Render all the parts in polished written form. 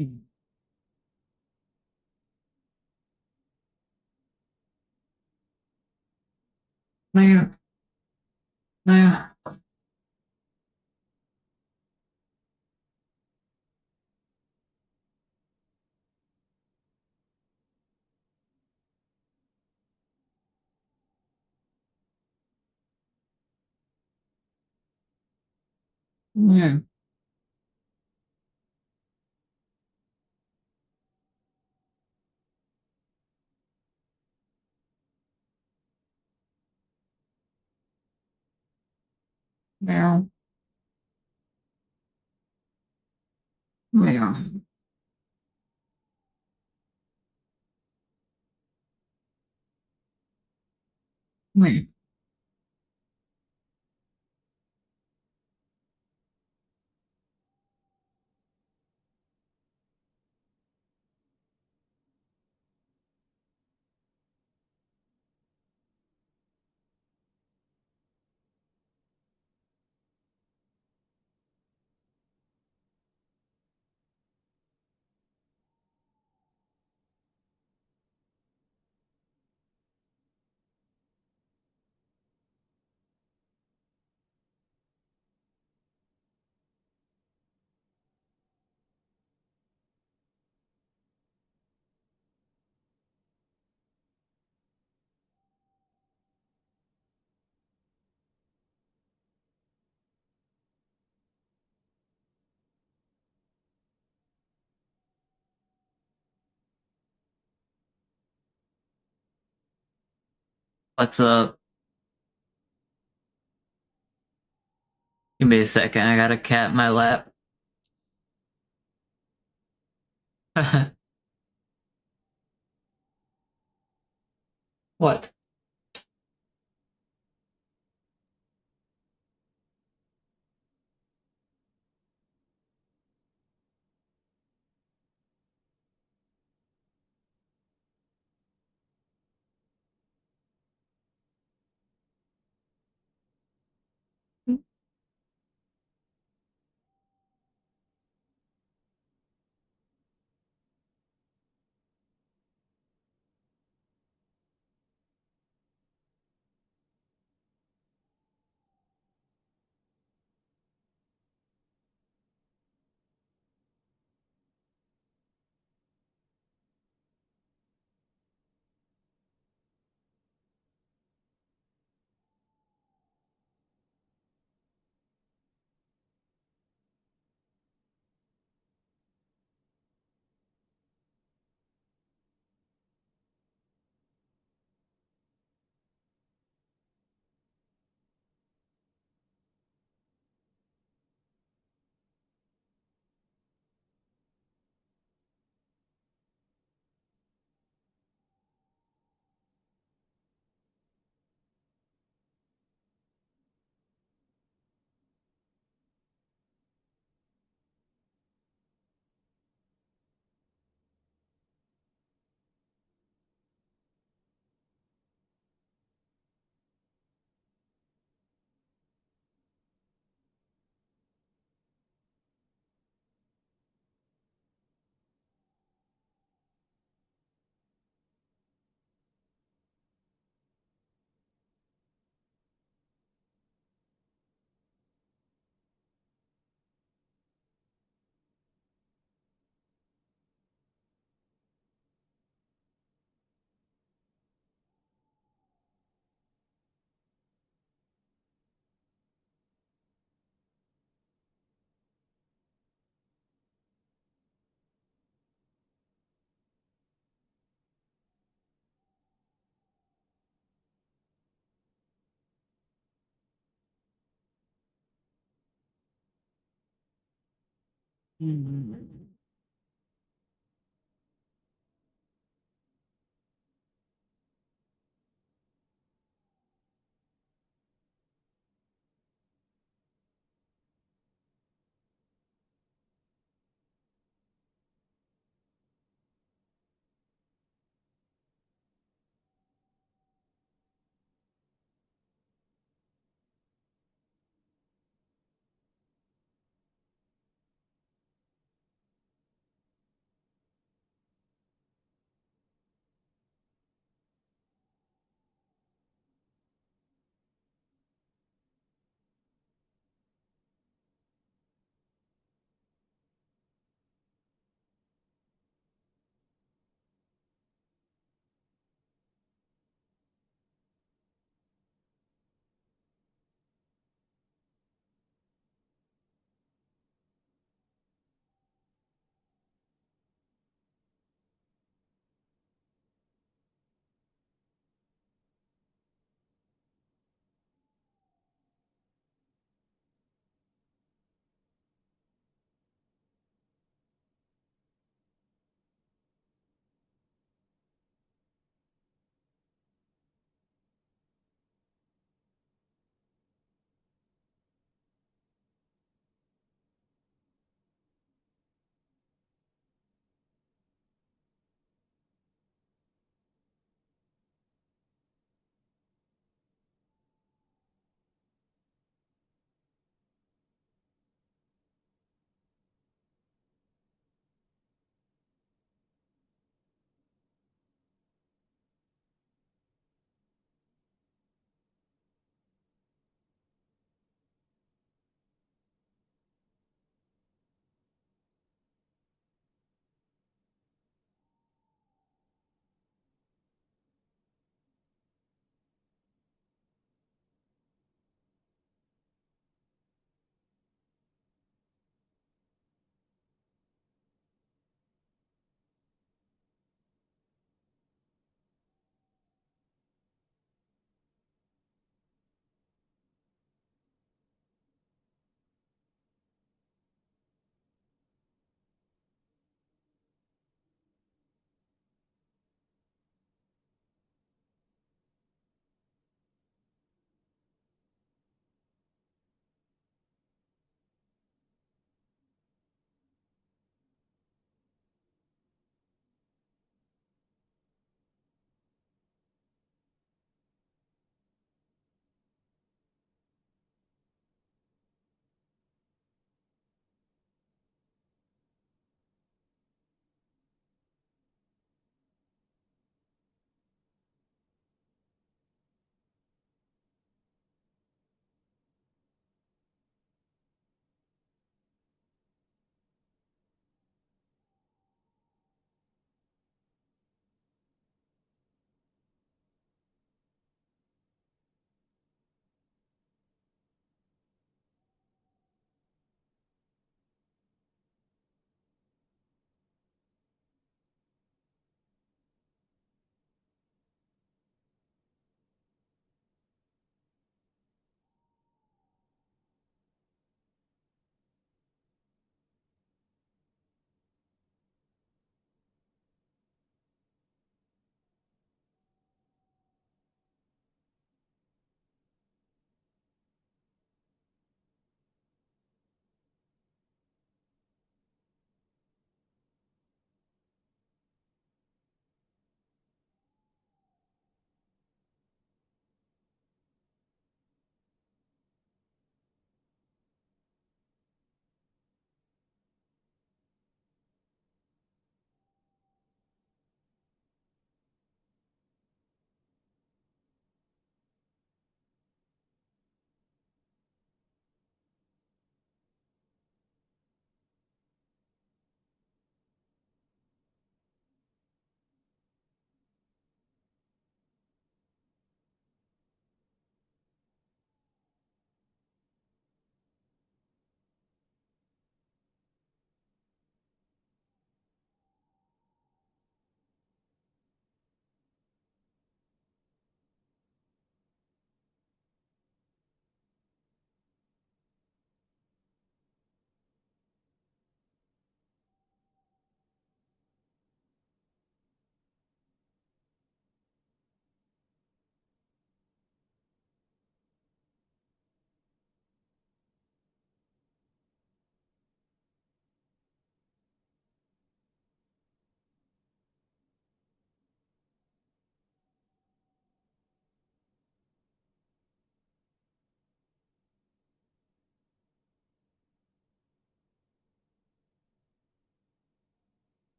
Naja, naja, naja, naja, naja, naja. What's up? Give me a second. I got a cat in my lap. What?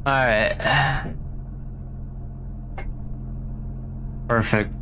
All right. Perfect.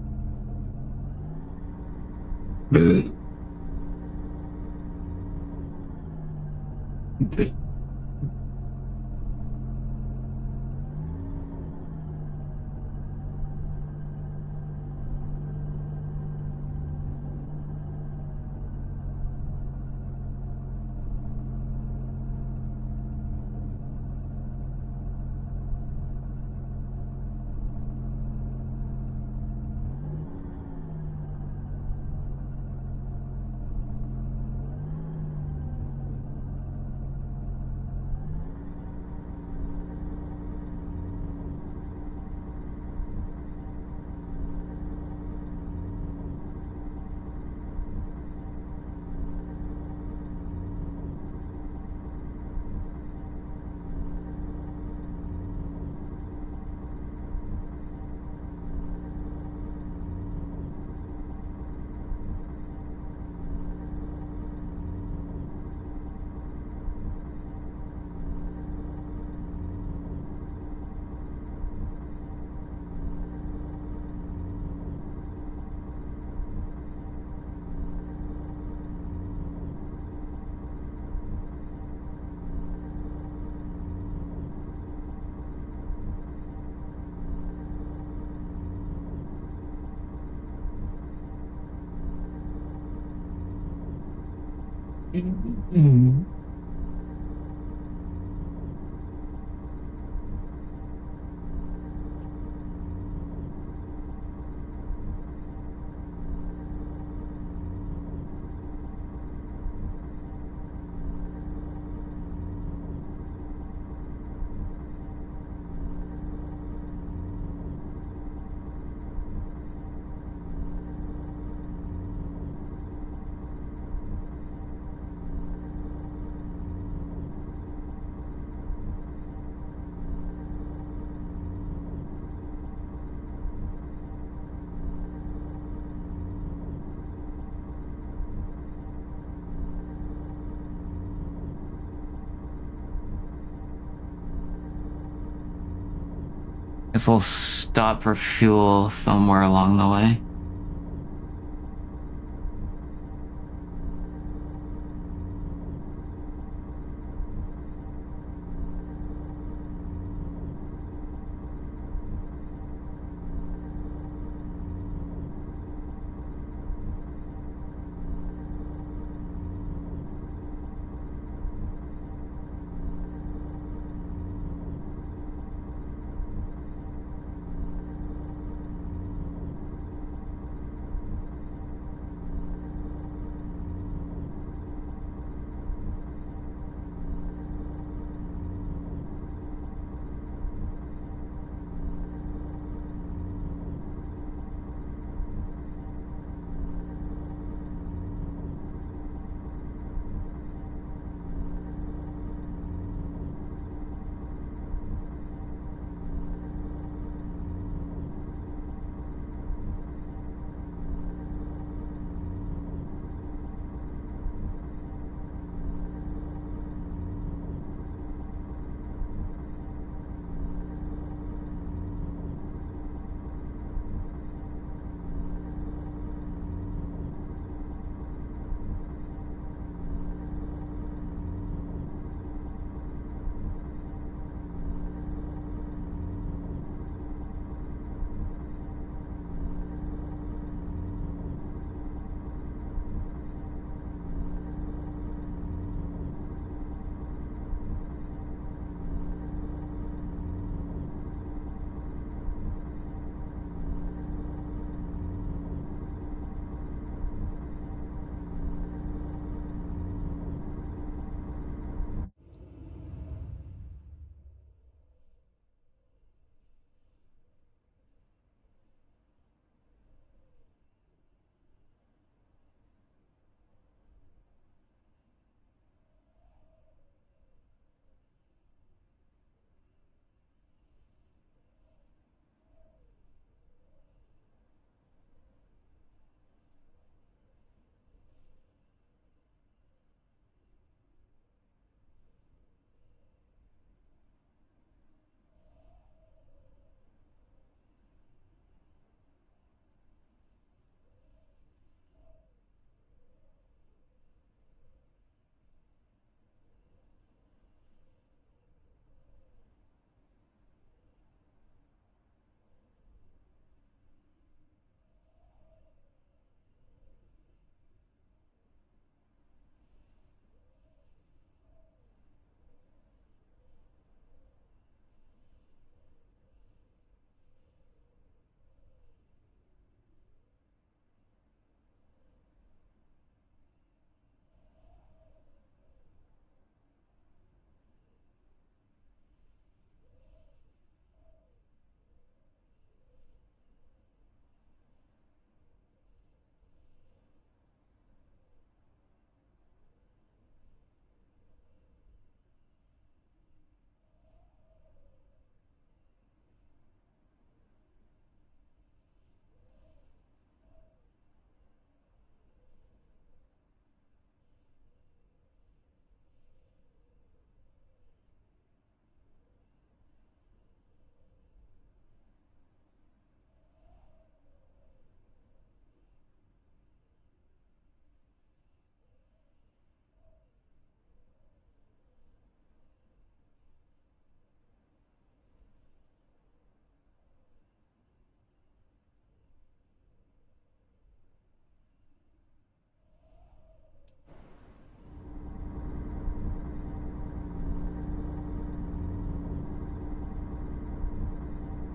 Guess we'll stop for fuel somewhere along the way.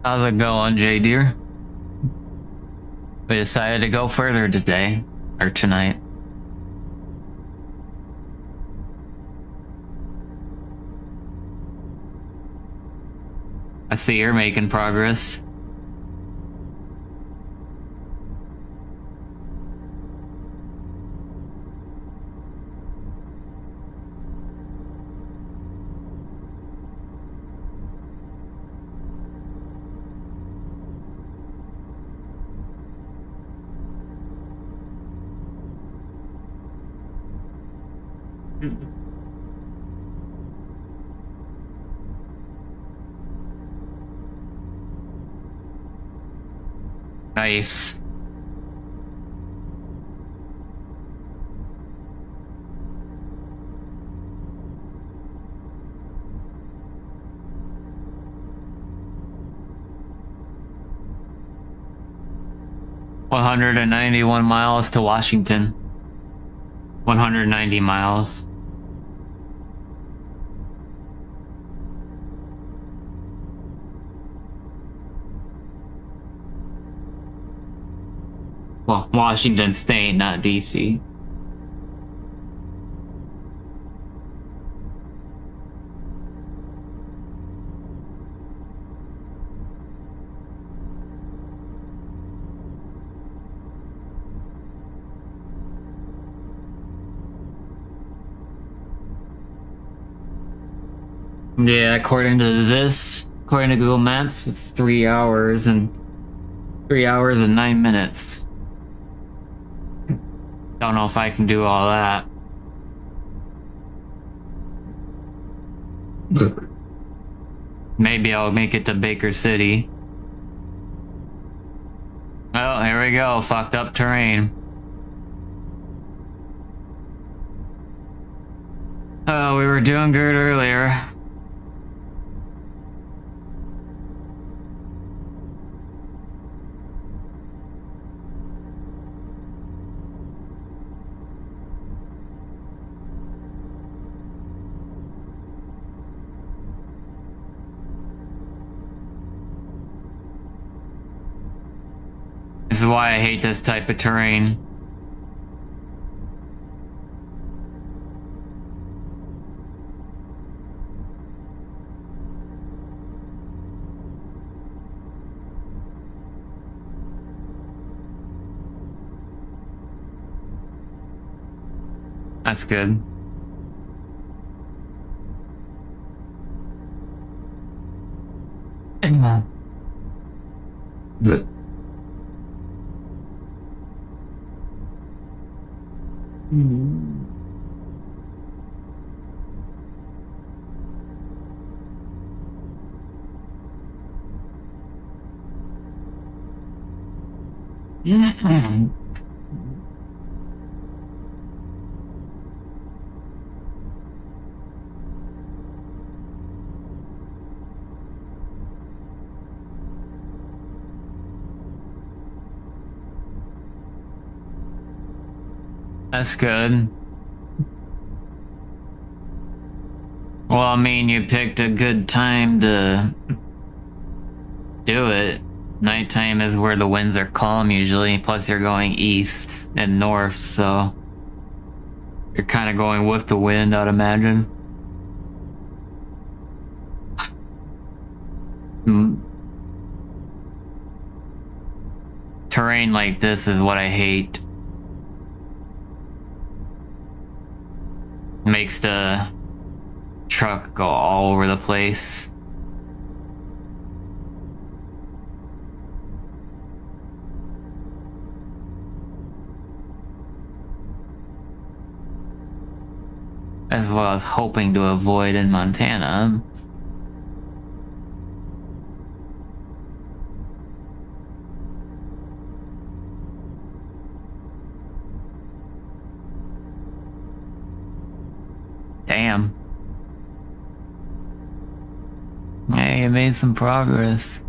How's it going, J Deer? We decided to go further today, or tonight. I see you're making progress. Nice. $191 miles to Washington. 190 miles. Well, Washington State, not DC. Yeah, according to Google Maps, it's 3 hours and 9 minutes. Don't know if I can do all that. Maybe I'll make it to Baker City. Oh, here we go. Fucked up terrain. Oh, we were doing good earlier. This is why I hate this type of terrain. That's good. But that's good. Well, I mean, you picked a good time to do it. Nighttime is where the winds are calm usually, plus you're going east and north, so you're kind of going with the wind, I'd imagine. Terrain like this is what I hate. Makes the truck go all over the place. That's what I was hoping to avoid in Montana. Damn. Hey, I made some progress.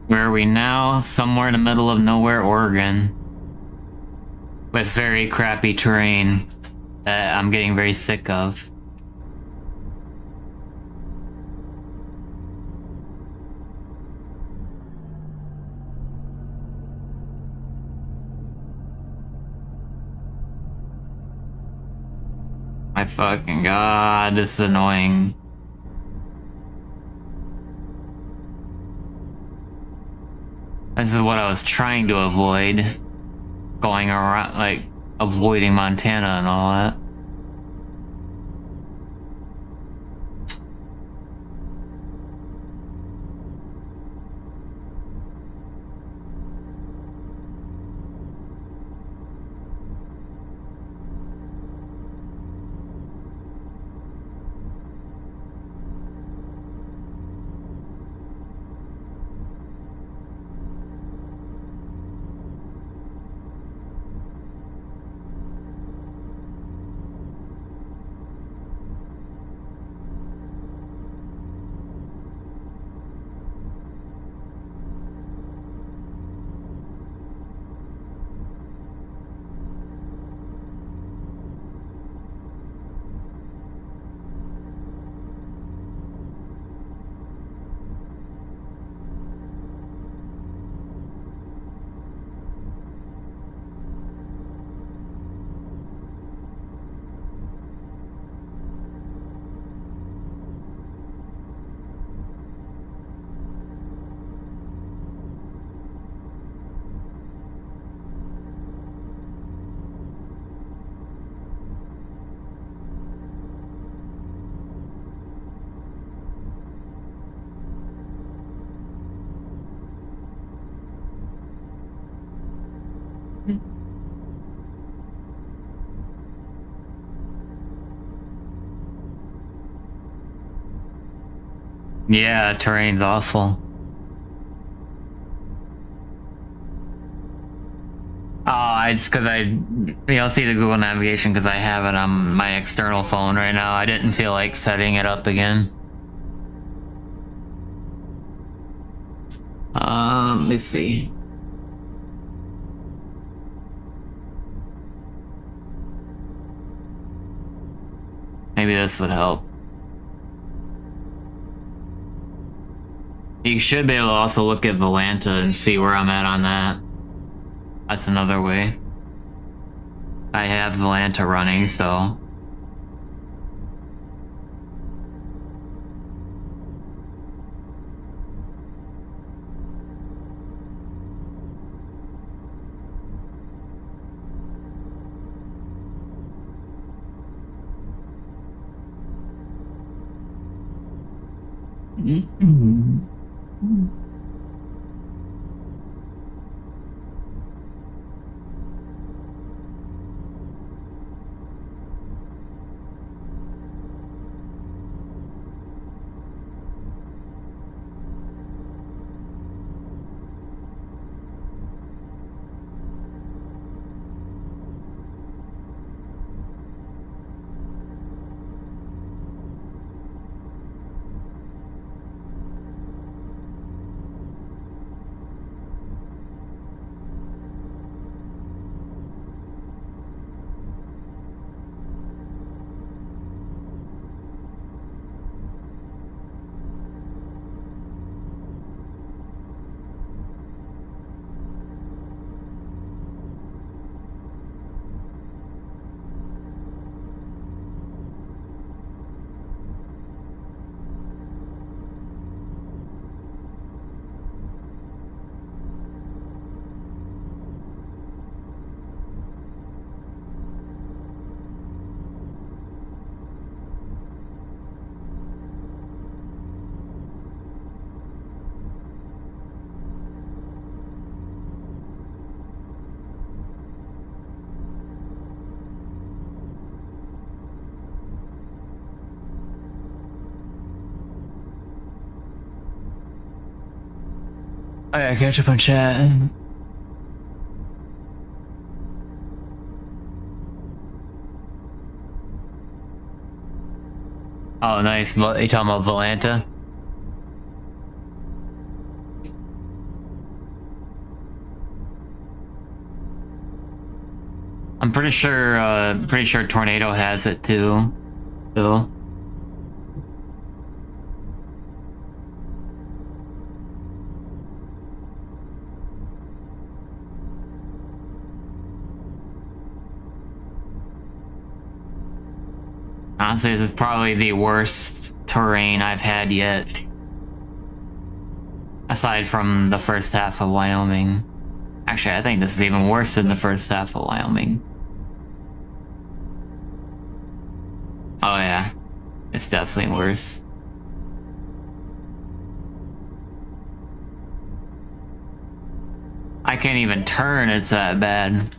Where are we now? Somewhere in the middle of nowhere, Oregon. With very crappy terrain that I'm getting very sick of. My fucking god, this is annoying. This is what I was trying to avoid. Going around, like, avoiding Montana and all that. Yeah, terrain's awful. It's because you'll see the Google navigation because I have it on my external phone right now. I didn't feel like setting it up again. Let me see. Maybe this would help. You should be able to also look at Volanta and see where I'm at on that. That's another way. I have Volanta running, so. Oh yeah, catch up on chat. Oh, nice. You talking about Volanta? I'm pretty sure Tornado has it too. So. Honestly, this is probably the worst terrain I've had yet. Aside from the first half of Wyoming. Actually, I think this is even worse than the first half of Wyoming. Oh yeah, it's definitely worse. I can't even turn, it's that bad.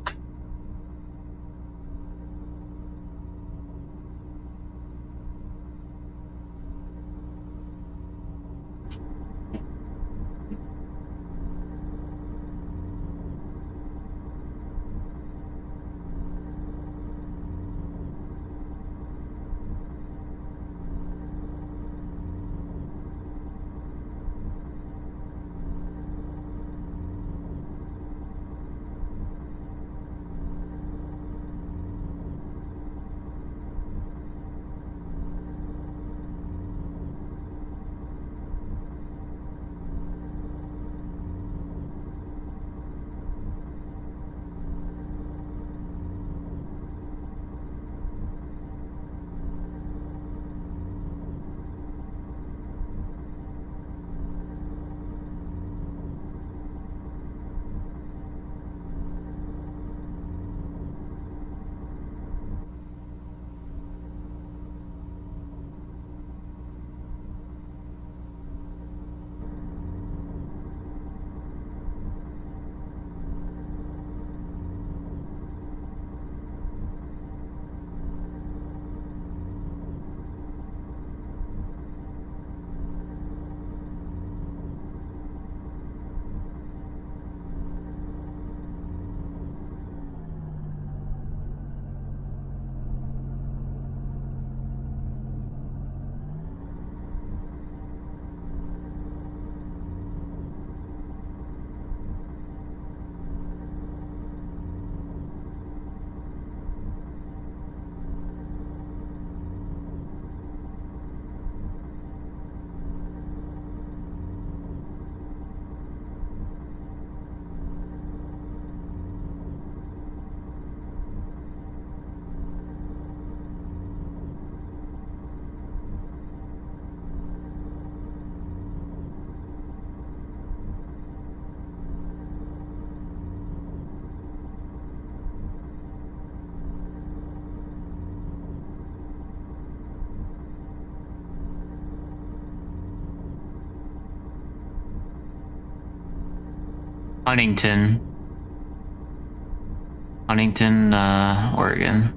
Huntington, Oregon.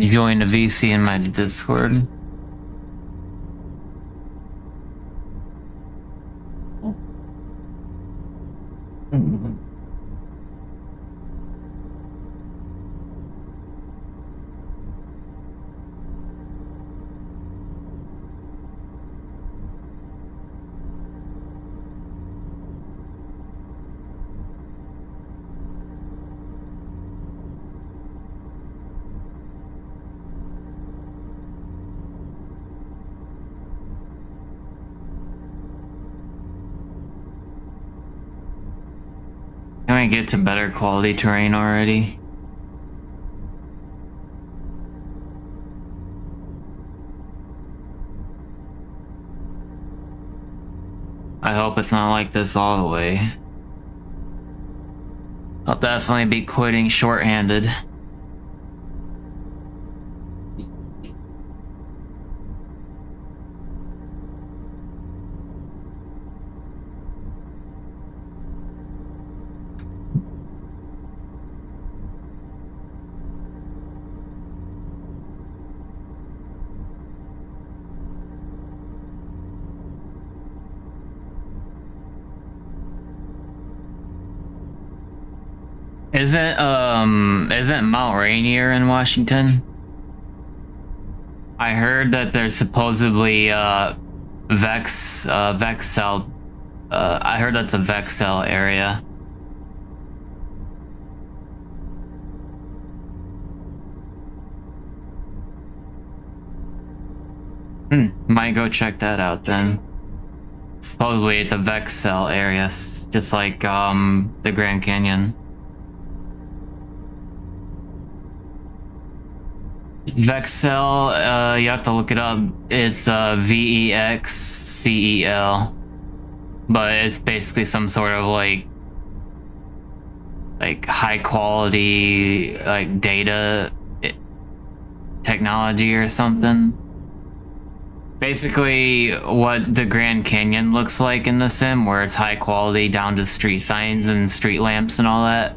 join the VC in my Discord. Can we get to better quality terrain already? I hope it's not like this all the way. I'll definitely be quitting shorthanded. Isn't Mount Rainier in Washington? I heard that there's supposedly Vexel. I heard that's a Vexel area. Might go check that out then. Supposedly it's a Vexel area, just like the Grand Canyon. Vexel, you have to look it up. It's Vexcel, but it's basically some sort of like high quality data technology or something. Basically, what the Grand Canyon looks like in the sim, where it's high quality down to street signs and street lamps and all that.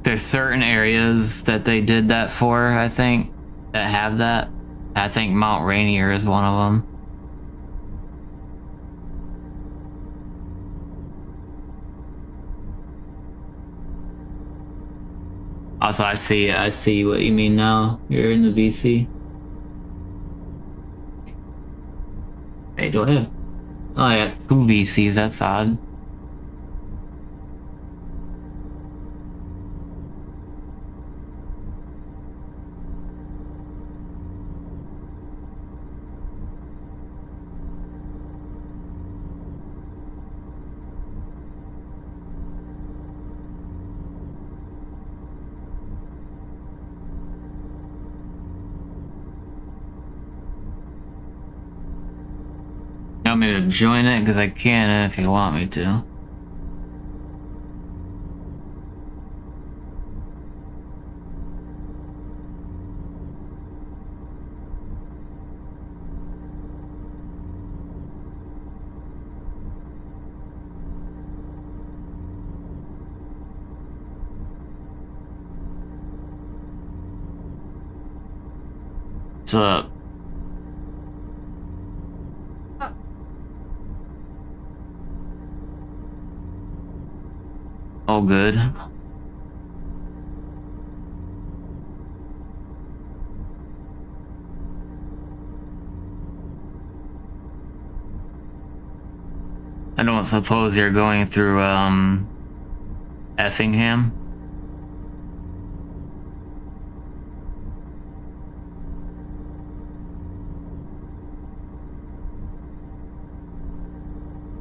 There's certain areas that they did that for, I think, that have that. I think Mount Rainier is one of them. Also, I see what you mean now. You're in the VC. Hey, do I have? Oh, I got 2 VCs, that's odd. You want me to join it? Because I can if you want me to. What's up? All good. I don't suppose you're going through Effingham?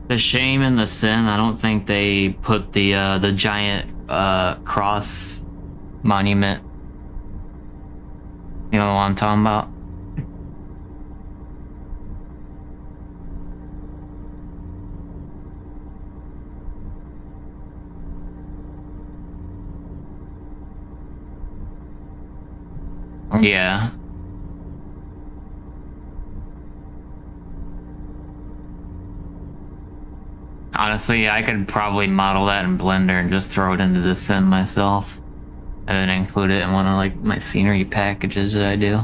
The shame in the sim, I don't think they put the giant cross monument. You know what I'm talking about? Yeah. Honestly, I could probably model that in Blender and just throw it into the sim myself. and then include it in one of like my scenery packages that I do.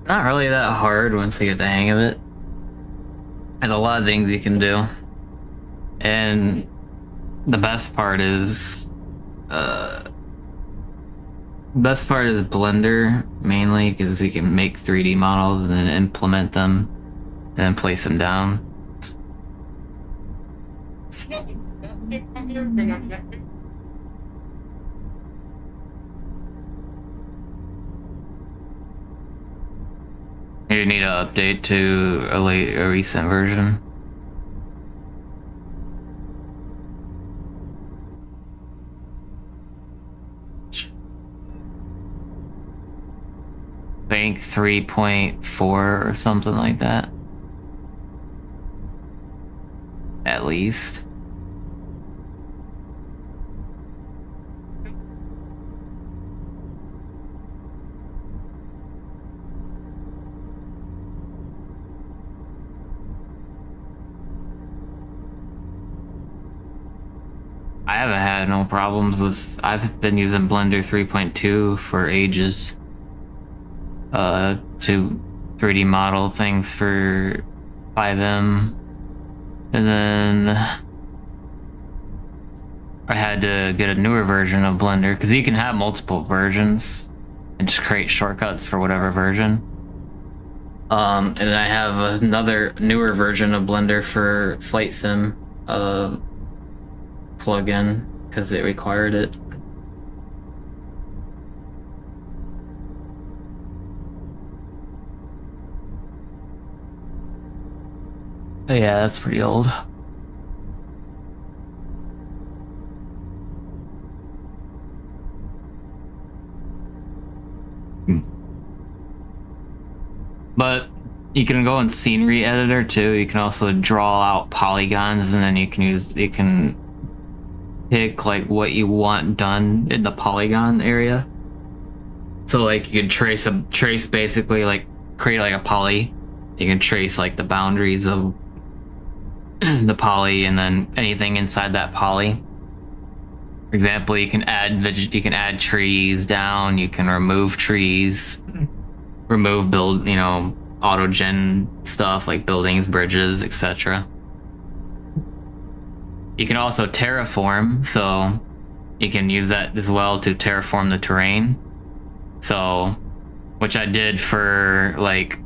Not really that hard once you get the hang of it. There's a lot of things you can do. And the best part is Blender, mainly because you can make 3D models and then implement them and then place them down. You need to update to a recent version. I think 3.4 or something like that. At least. I haven't had no problems with. I've been using Blender 3.2 for ages. To 3D model things for 5M, and then I had to get a newer version of Blender because you can have multiple versions and just create shortcuts for whatever version. And I have another newer version of Blender for Flight Sim plugin because it required it. But yeah, that's pretty old. But you can go in scenery editor too. You can also draw out polygons, and then you can pick like what you want done in the polygon area. So like you could trace basically like create like a poly. You can trace like the boundaries of the poly and then anything inside that poly. For example, you can add trees down, you can remove trees, remove auto-gen stuff like buildings, bridges, etc. You can also terraform, so you can use that as well to terraform the terrain. So, which I did for like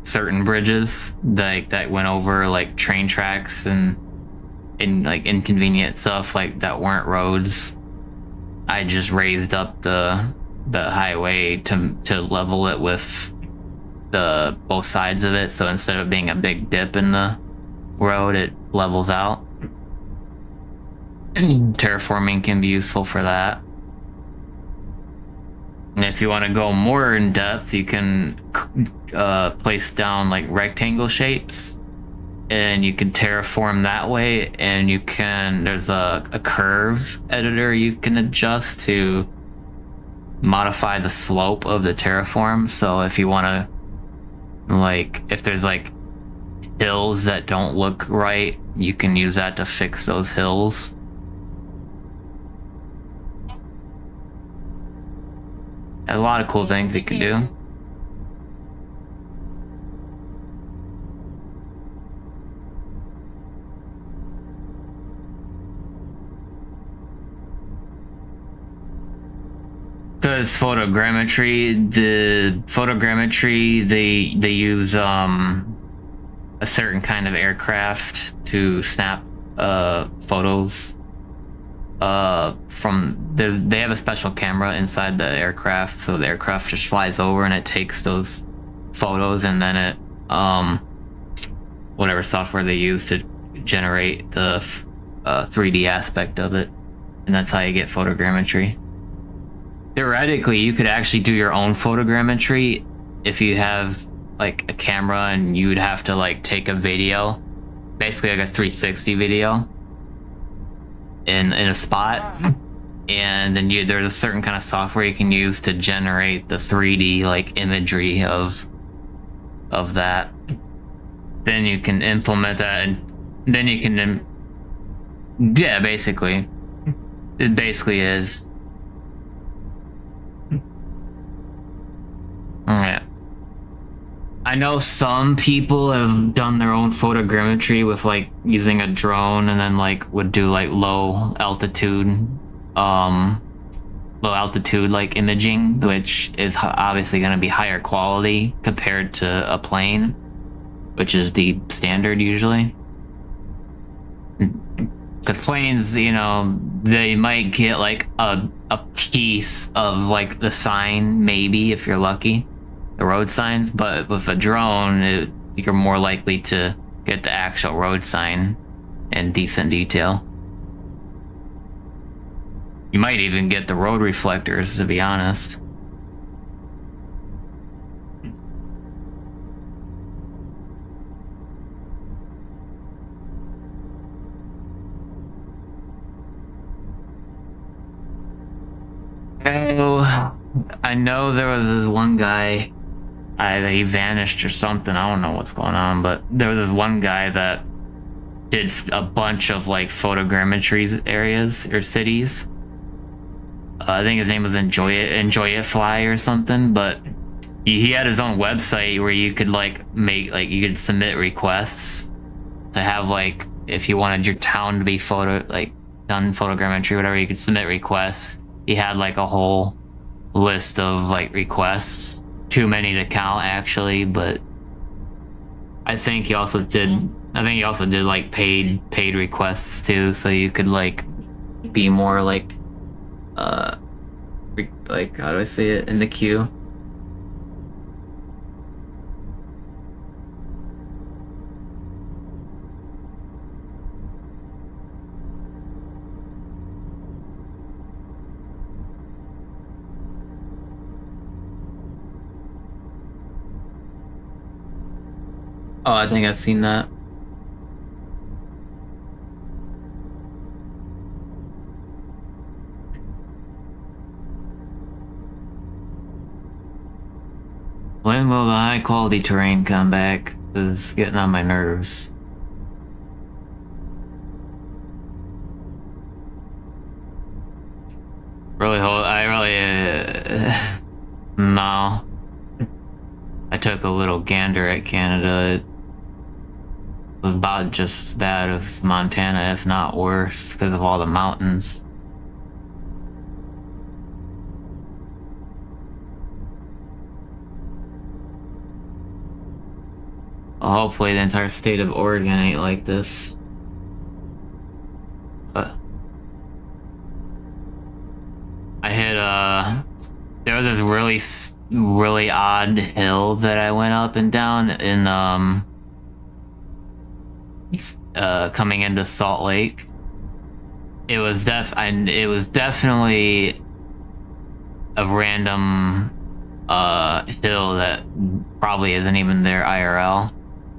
certain bridges that went over like train tracks and in like inconvenient stuff like that weren't roads. I just raised up the highway to level it with the both sides of it, so instead of being a big dip in the road, it levels out. Terraforming can be useful for that. And if you want to go more in depth, you can place down like rectangle shapes, and you can terraform that way. And you can, there's a curve editor you can adjust to modify the slope of the terraform. So if you want to, like, if there's like hills that don't look right, you can use that to fix those hills. A lot of cool things you can do. Because photogrammetry, they use a certain kind of aircraft to snap photos. They have a special camera inside the aircraft, so the aircraft just flies over and it takes those photos, and then it whatever software they use to generate the 3D aspect of it, and that's how you get photogrammetry. Theoretically, you could actually do your own photogrammetry if you have like a camera, and you would have to like take a video, basically like a 360 video in a spot, and then there's a certain kind of software you can use to generate the 3D like imagery of of that. Then you can implement that, and then you can, yeah, basically. It basically is. Alright. I know some people have done their own photogrammetry with like using a drone and then like would do like low altitude like imaging, which is obviously going to be higher quality compared to a plane, which is the standard usually. Because planes, you know, they might get like a piece of like the sign, maybe if you're lucky, the road signs, but with a drone, you're more likely to get the actual road sign in decent detail. You might even get the road reflectors, to be honest. Oh, I know there was this one guy, he vanished or something. I don't know what's going on, but there was this one guy that did a bunch of like photogrammetry areas or cities. I think his name was Enjoy It Fly or something, but he had his own website where you could like you could submit requests to have like, if you wanted your town to be done photogrammetry or whatever, you could submit requests. He had like a whole list of like requests, too many to count actually, but I think he also did like paid requests too, so you could like be more like how do I say it, in the queue. Oh, I think I've seen that. When will the high quality terrain come back? It's getting on my nerves. No. I took a little gander at Canada. It was about just as bad as Montana, if not worse, because of all the mountains. Well, hopefully the entire state of Oregon ain't like this. But I hit there was this really odd hill that I went up and down in coming into Salt Lake. It was definitely a random hill that probably isn't even there IRL,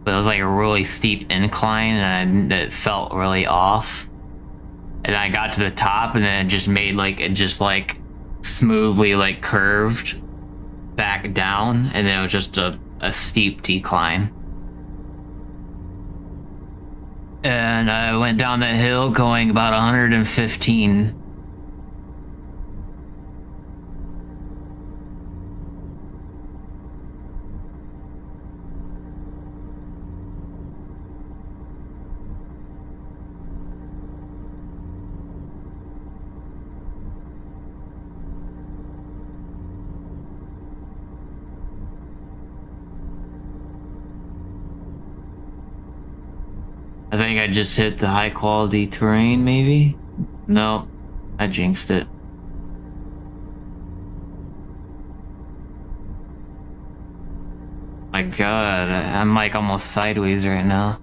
but it was like a really steep incline, and it felt really off. And I got to the top, and then it just made like smoothly like curved back down, and then it was just a steep decline. And I went down that hill going about 115. I think I just hit the high quality terrain, maybe? Nope, I jinxed it. My god, I'm like almost sideways right now.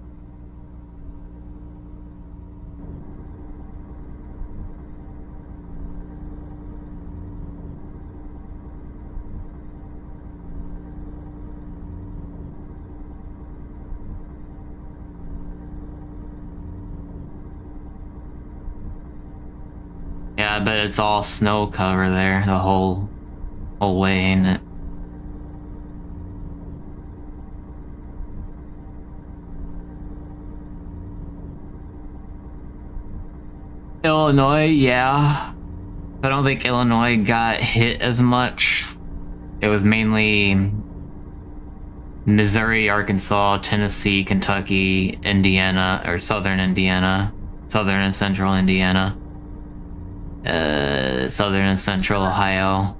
Yeah, I bet it's all snow cover there the whole way, ain't it? Illinois, yeah. I don't think Illinois got hit as much. It was mainly Missouri, Arkansas, Tennessee, Kentucky, Indiana, or southern Indiana, southern and central Indiana, southern and central Ohio,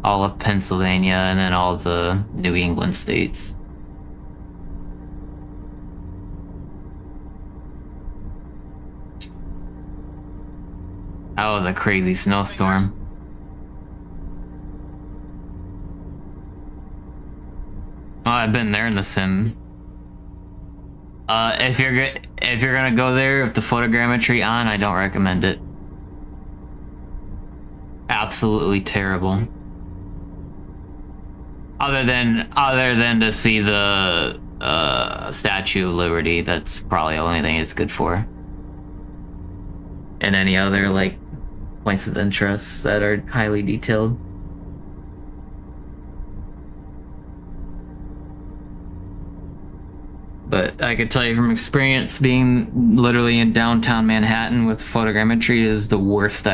all of Pennsylvania, and then all the New England states. That was a crazy snowstorm. Oh, I've been there in the sim. If you're gonna go there with the photogrammetry on, I don't recommend it. Absolutely terrible. Other than to see the Statue of Liberty, that's probably the only thing it's good for. And any other like points of interest that are highly detailed. But I could tell you from experience, being literally in downtown Manhattan with photogrammetry is the worst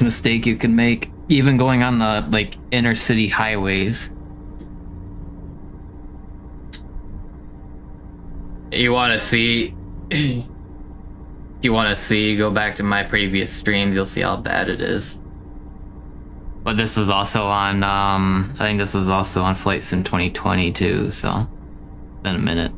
mistake you can make. Even going on the like inner city highways. You want to see? If you want to see, go back to my previous stream. You'll see how bad it is. But this is also on. I think this was also on Flight Sim 2020 too. So. In a minute.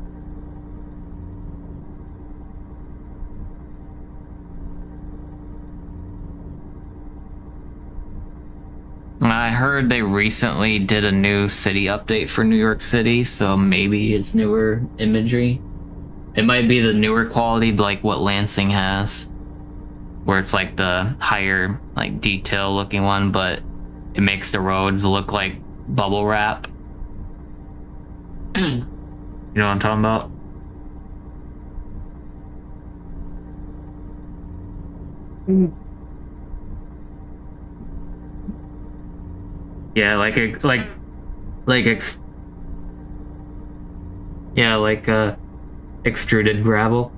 I heard they recently did a new city update for New York City, so maybe it's newer imagery. It might be the newer quality, like what Lansing has, where it's like the higher, like detail looking one, but it makes the roads look like bubble wrap. You know what I'm talking about? Yeah, extruded gravel.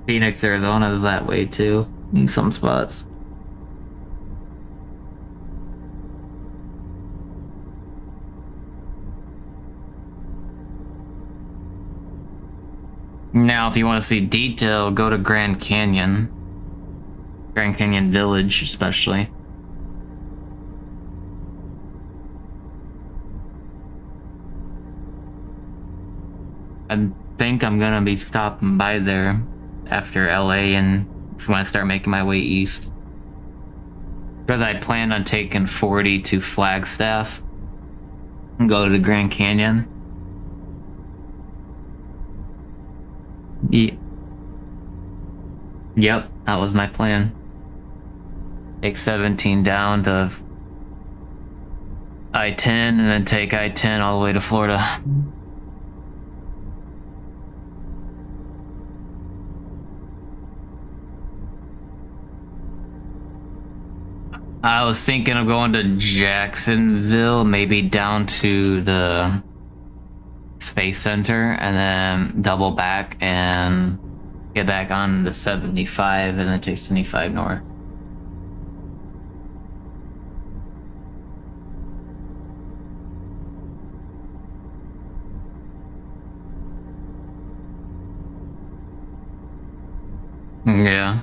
Phoenix, Arizona is that way too, in some spots. Now, if you want to see detail, go to Grand Canyon. Grand Canyon Village, especially. I think I'm gonna be stopping by there after LA and when I start making my way east. Because I plan on taking 40 to Flagstaff and go to the Grand Canyon. Yep, that was my plan. Take 17 down to I-10 and then take I-10 all the way to Florida. I was thinking of going to Jacksonville, maybe down to the Space Center, and then double back and get back on the 75 and then take 75 north. Yeah.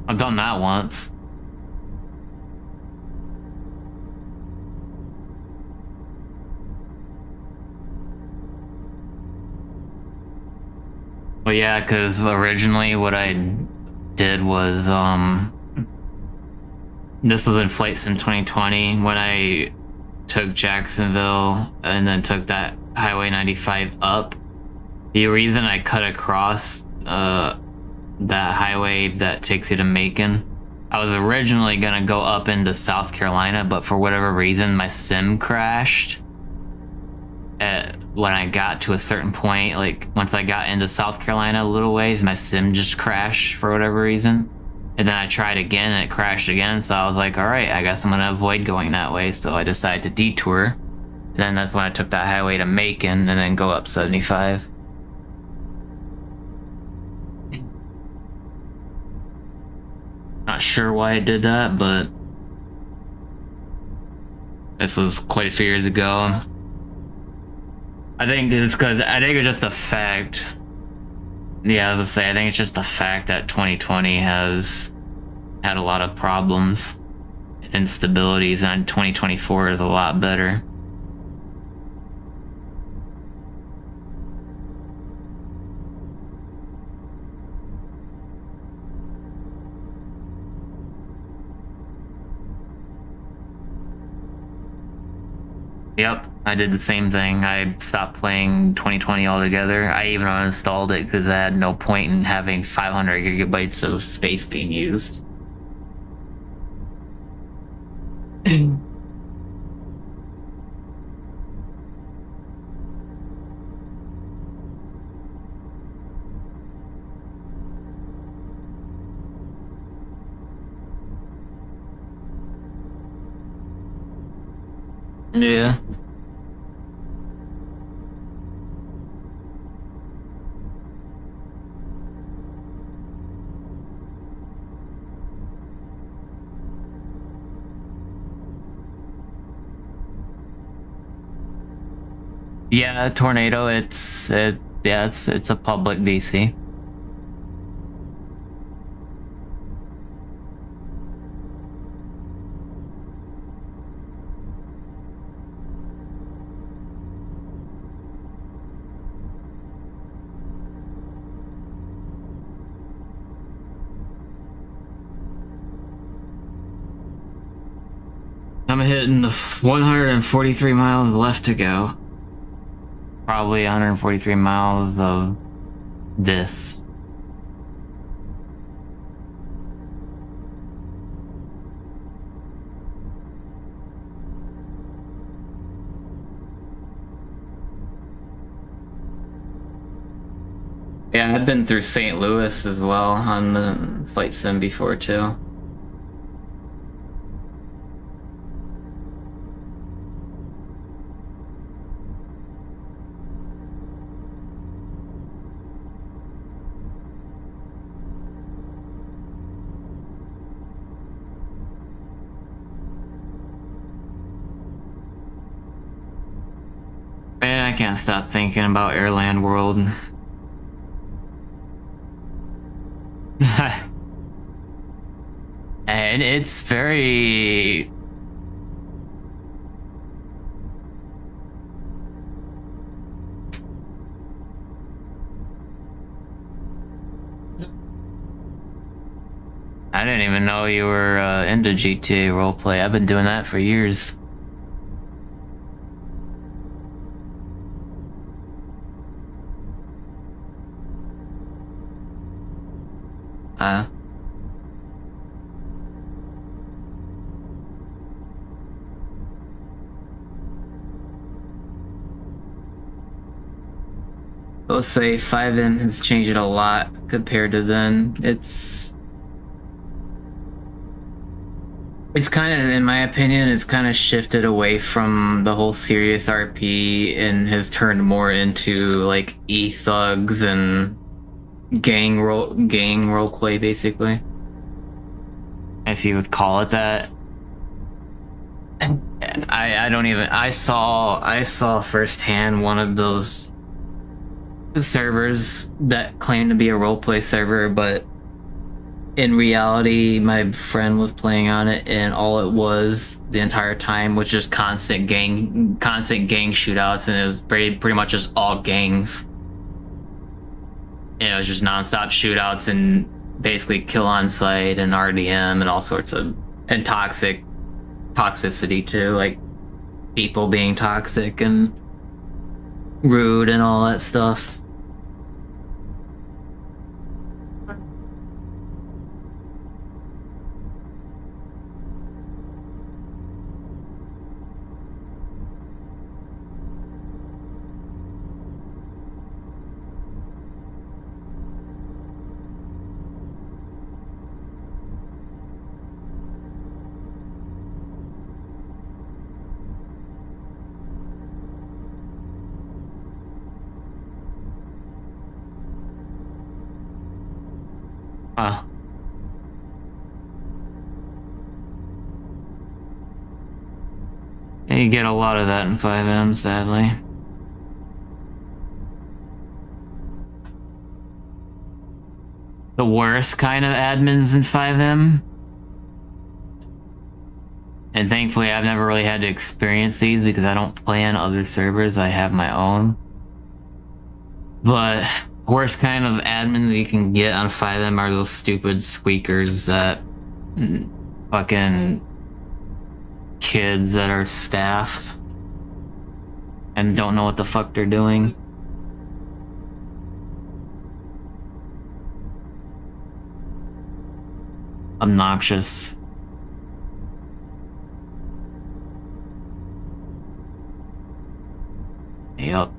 I've done that once. Well, yeah, because originally what I did was, this was in Flight Sim 2020 when I took Jacksonville and then took that Highway 95 up. The reason I cut across that highway that takes you to Macon, I was originally gonna go up into South Carolina, but for whatever reason my sim crashed when I got to a certain point. Like once I got into South Carolina a little ways, my sim just crashed for whatever reason, And then I tried again and it crashed again, so I was like, alright, I guess I'm gonna avoid going that way, so I decided to detour. And then that's when I took that highway to Macon and then go up 75. Not sure why I did that, but this was quite a few years ago. I think it's because I think it's just a fact. Yeah, I was gonna say, I think it's just the fact that 2020 has had a lot of problems, instabilities, and 2024 is a lot better. Yep, I did the same thing. I stopped playing 2020 altogether. I even uninstalled it because I had no point in having 500 gigabytes of space being used. Yeah. Yeah, Tornado, it's a public VC. I'm hitting the 143 miles left to go. Probably 143 miles of this. Yeah, I've been through St. Louis as well on the flight sim before too. Man, I can't stop thinking about Airland World. And it's very... I didn't even know you were into GTA roleplay. I've been doing that for years. I'll say 5M has changed a lot compared to then. It's kind of, in my opinion, it's kind of shifted away from the whole serious RP and has turned more into like e-thugs and gang roleplay, basically, if you would call it that. I don't even, I saw firsthand one of those servers that claimed to be a roleplay server, but in reality my friend was playing on it and all it was the entire time was just constant gang shootouts, and it was pretty much just all gangs. And it was just non-stop shootouts and basically kill on site and RDM and all sorts of, and toxicity too, like people being toxic and rude and all that stuff. Huh. You get a lot of that in 5M, sadly. The worst kind of admins in 5M. And thankfully, I've never really had to experience these because I don't play on other servers. I have my own. But worst kind of admin that you can get on 5M are those stupid squeakers that fucking kids that are staff and don't know what the fuck they're doing. Obnoxious. Yep.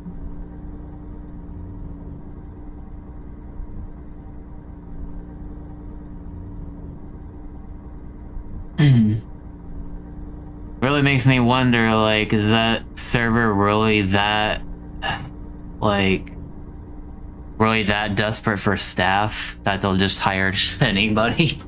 Really makes me wonder, like, is that server really that, like, really that desperate for staff that they'll just hire anybody?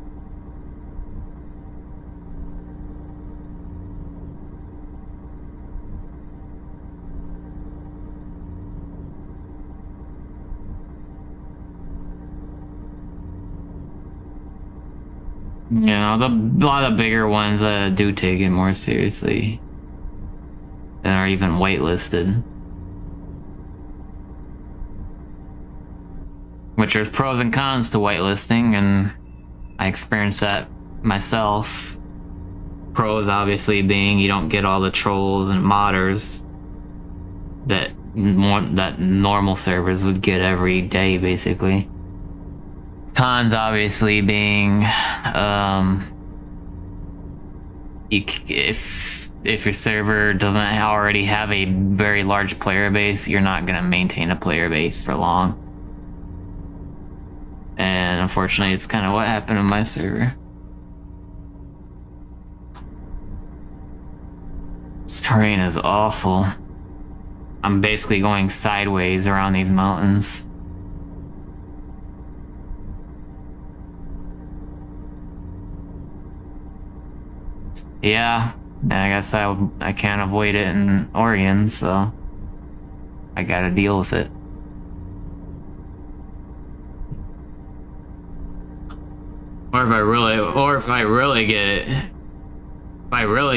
You know, a lot of the bigger ones do take it more seriously and are even whitelisted. Which there's pros and cons to whitelisting, and I experienced that myself. Pros obviously being you don't get all the trolls and modders that normal servers would get every day, basically. Cons obviously being if your server doesn't already have a very large player base, you're not going to maintain a player base for long. And unfortunately, it's kind of what happened in my server. This terrain is awful. I'm basically going sideways around these mountains. Yeah, and I guess I can't avoid it in Oregon, so I gotta deal with it. Or if I really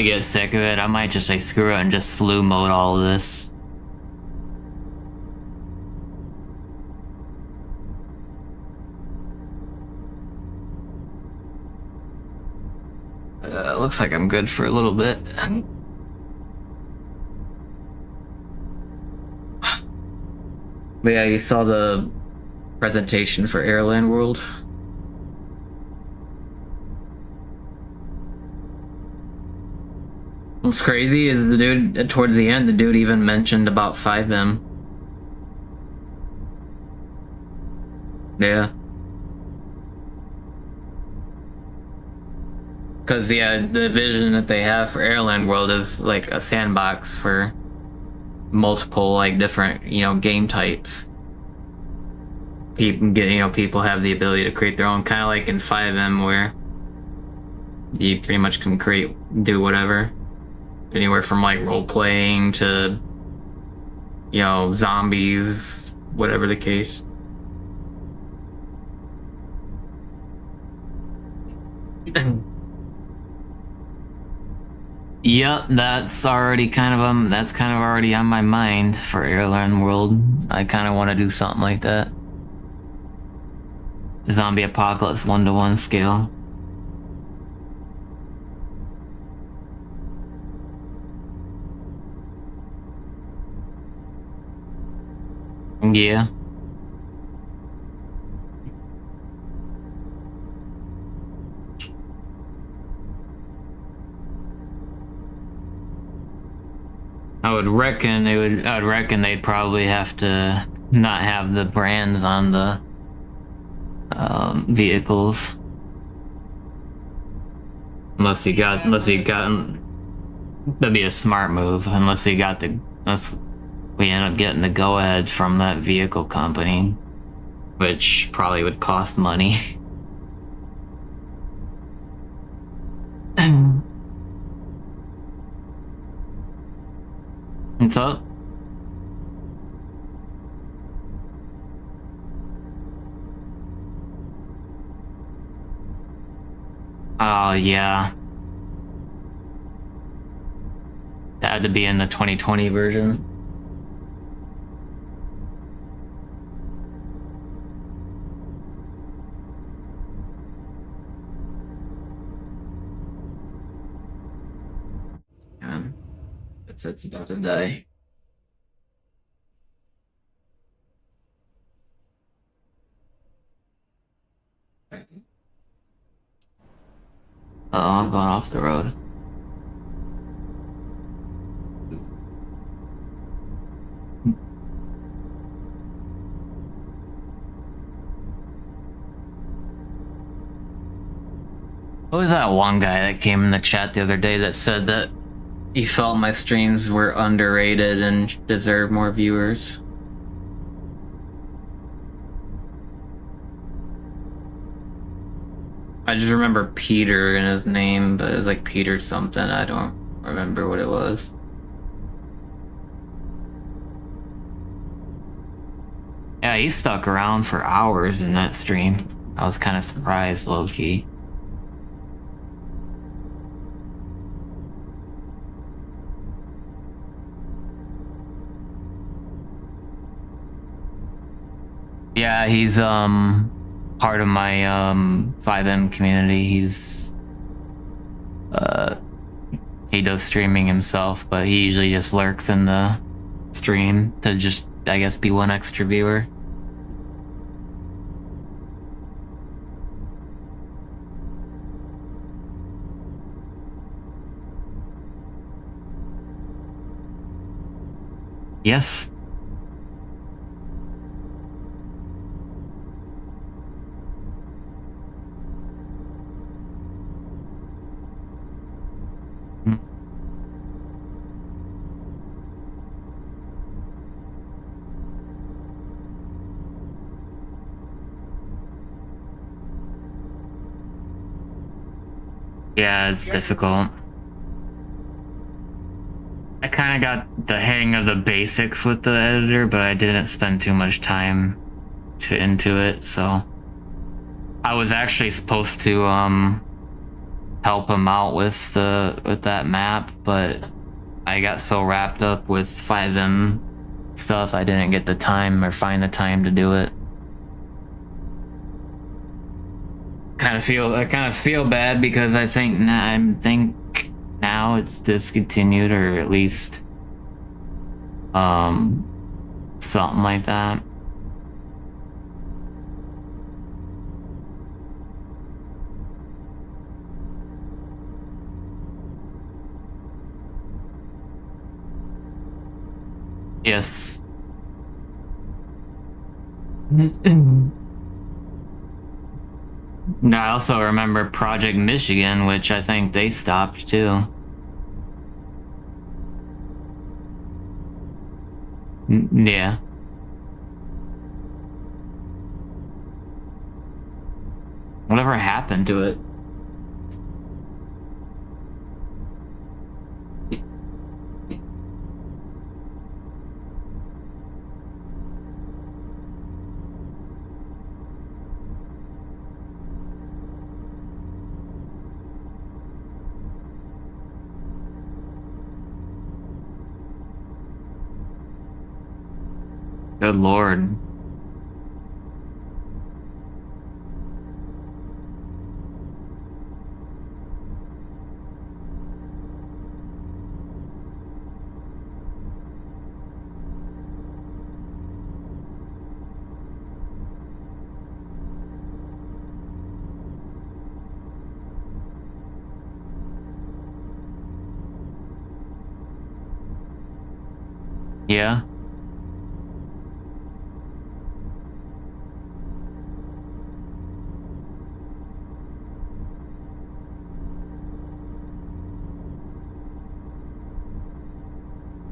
get sick of it, I might just say screw it and just slew mode all of this. Looks like I'm good for a little bit. But yeah, you saw the presentation for Airland World. What's crazy is the dude, toward the end, the dude even mentioned about 5M. Yeah. Because, yeah, the vision that they have for Airland World is like a sandbox for multiple, like, different, you know, game types. People have the ability to create their own, kind of like in 5M where you pretty much can do whatever. Anywhere from, like, role-playing to, you know, zombies, whatever the case. Yep, that's kind of already on my mind for Airline World. I kind of want to do something like that. Zombie apocalypse 1-to-1 scale. Yeah. I'd reckon they'd probably have to not have the brand on the vehicles. Unless you got, that'd be a smart move, unless we end up getting the go-ahead from that vehicle company, which probably would cost money. What's up? Oh, yeah. That had to be in the 2020 version. Yeah. It's about to die. Oh, I'm going off the road. What was that one guy that came in the chat the other day that said that he felt my streams were underrated and deserve more viewers? I just remember Peter in his name, but it was like Peter something. I don't remember what it was. Yeah, he stuck around for hours in that stream. I was kind of surprised, low key. Yeah, he's part of my 5M community. He does streaming himself, but he usually just lurks in the stream to just, I guess, be one extra viewer. Yes. Yeah, it's difficult. I kind of got the hang of the basics with the editor, but I didn't spend too much time into it, so I was actually supposed to help him out with that map, but I got so wrapped up with 5M stuff I didn't get the time or find the time to do it. I kind of feel bad because I think now it's discontinued, or at least something like that. Yes. I also remember Project Michigan, which I think they stopped too. Yeah. Whatever happened to it? Good Lord. Yeah.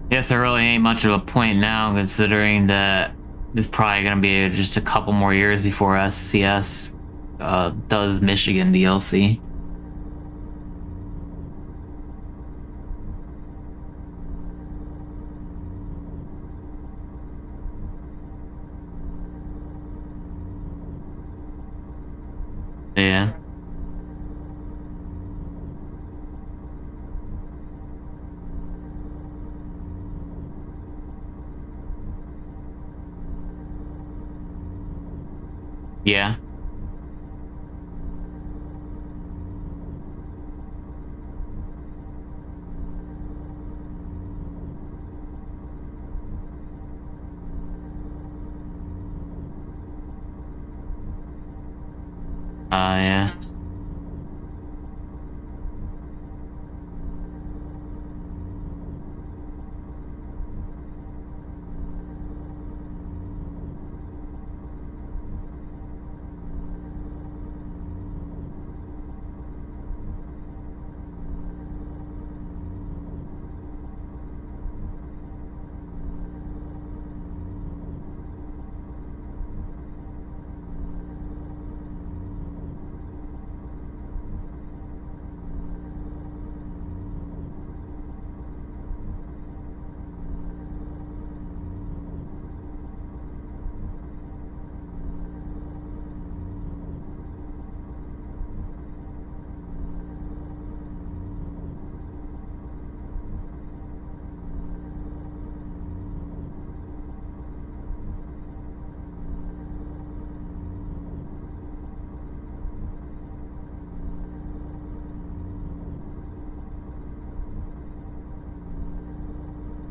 Guess there really ain't much of a point now, considering that it's probably gonna be just a couple more years before SCS does Michigan DLC. Yeah. Yeah.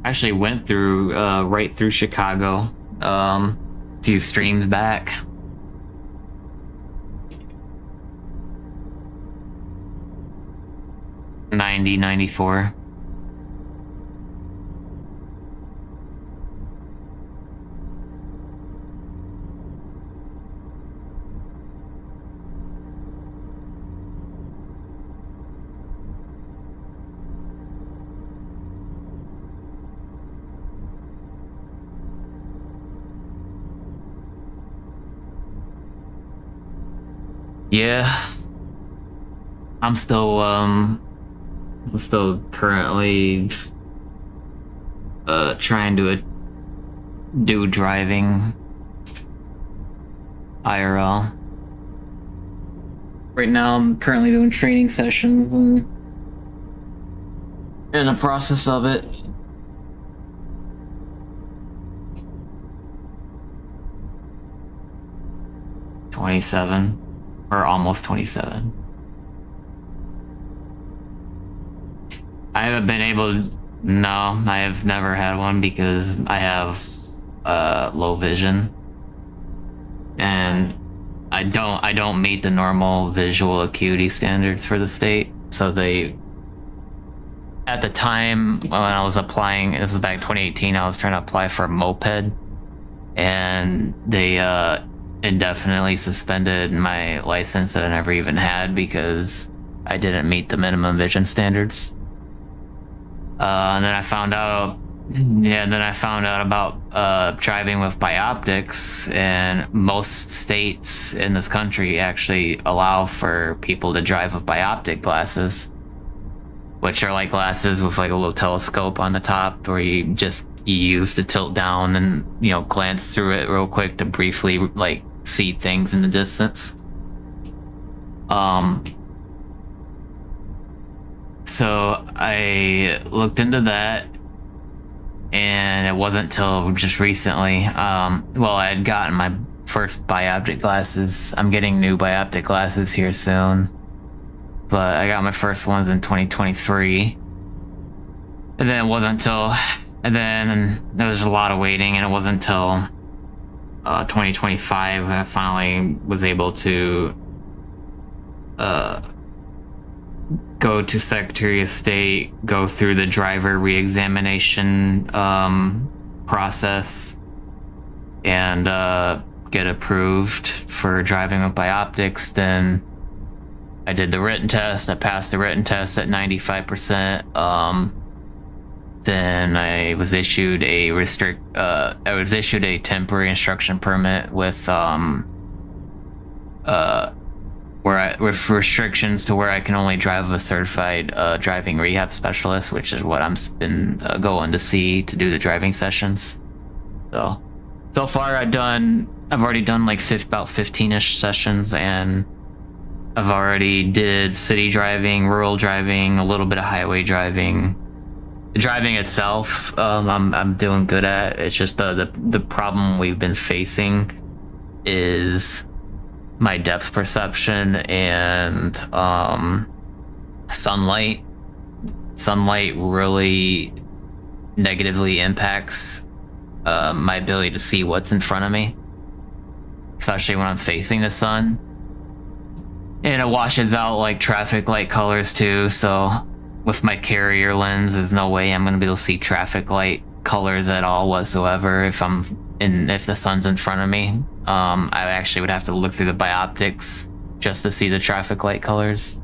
Actually went through right through Chicago a few streams back. 90, 94. Yeah. I'm still currently trying to do driving IRL. Right now I'm currently doing training sessions and in the process of it. $27 or almost 27. I haven't been able to, no, I have never had one because I have low vision and I don't meet the normal visual acuity standards for the state. So they, at the time when I was applying, this is back in 2018, I was trying to apply for a moped and they indefinitely suspended my license that I never even had because I didn't meet the minimum vision standards. And then I found out, about driving with bioptics, and most states in this country actually allow for people to drive with bioptic glasses, which are like glasses with like a little telescope on the top where you use to tilt down and, you know, glance through it real quick to briefly like see things in the distance. So I looked into that, and it wasn't until just recently. Well, I had gotten my first bioptic glasses. I'm getting new bioptic glasses here soon, but I got my first ones in 2023. And then it wasn't until, and then there was a lot of waiting, and it wasn't until 2025 I finally was able to go to Secretary of State, go through the driver re-examination process, and get approved for driving with bioptics. Then I did the written test. I passed the written test at 95%. Then I was issued a temporary instruction permit with with restrictions to where I can only drive with a certified driving rehab specialist, which is what I'm been going to see to do the driving sessions. So far I've already done like about 15-ish sessions, and I've already did city driving, rural driving, a little bit of highway driving. The driving itself, I'm doing good at. It's just the problem we've been facing is my depth perception and sunlight. Sunlight really negatively impacts my ability to see what's in front of me, especially when I'm facing the sun. And it washes out like traffic light colors too, so with my carrier lens, there's no way I'm gonna be able to see traffic light colors at all whatsoever if the sun's in front of me. I actually would have to look through the bioptics just to see the traffic light colors,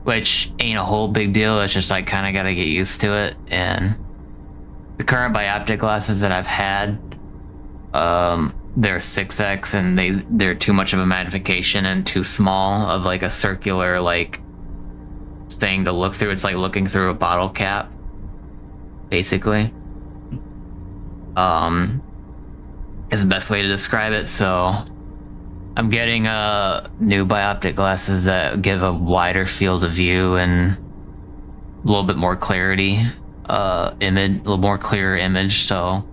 which ain't a whole big deal. It's just I kind of gotta get used to it. And the current bioptic glasses that I've had, they're 6x and they're too much of a magnification and too small of like a circular like thing to look through. It's like looking through a bottle cap, basically. Is the best way to describe it. So I'm getting new bioptic glasses that give a wider field of view and a little bit more clarity, a little more clearer image. So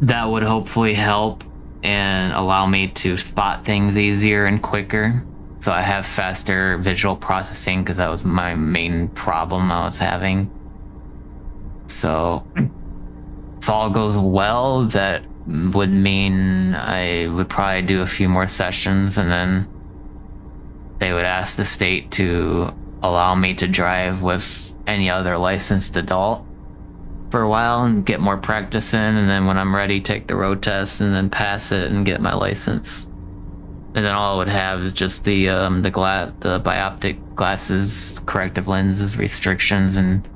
that would hopefully help and allow me to spot things easier and quicker. So I have faster visual processing because that was my main problem I was having. So if all goes well, that would mean I would probably do a few more sessions, and then they would ask the state to allow me to drive with any other licensed adult for a while and get more practice in, and then when I'm ready, take the road test and then pass it and get my license. And then all I would have is just the bioptic glasses, corrective lenses, restrictions, and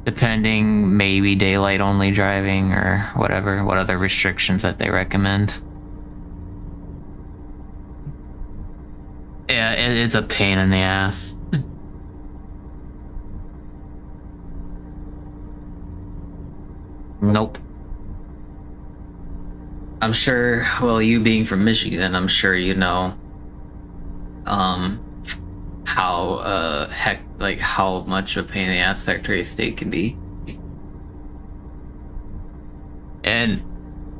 depending, maybe daylight only driving or whatever, what other restrictions that they recommend. Yeah, it's a pain in the ass. Nope. I'm sure, well, you being from Michigan, I'm sure you know how how much of a pain in the ass Secretary of State can be. And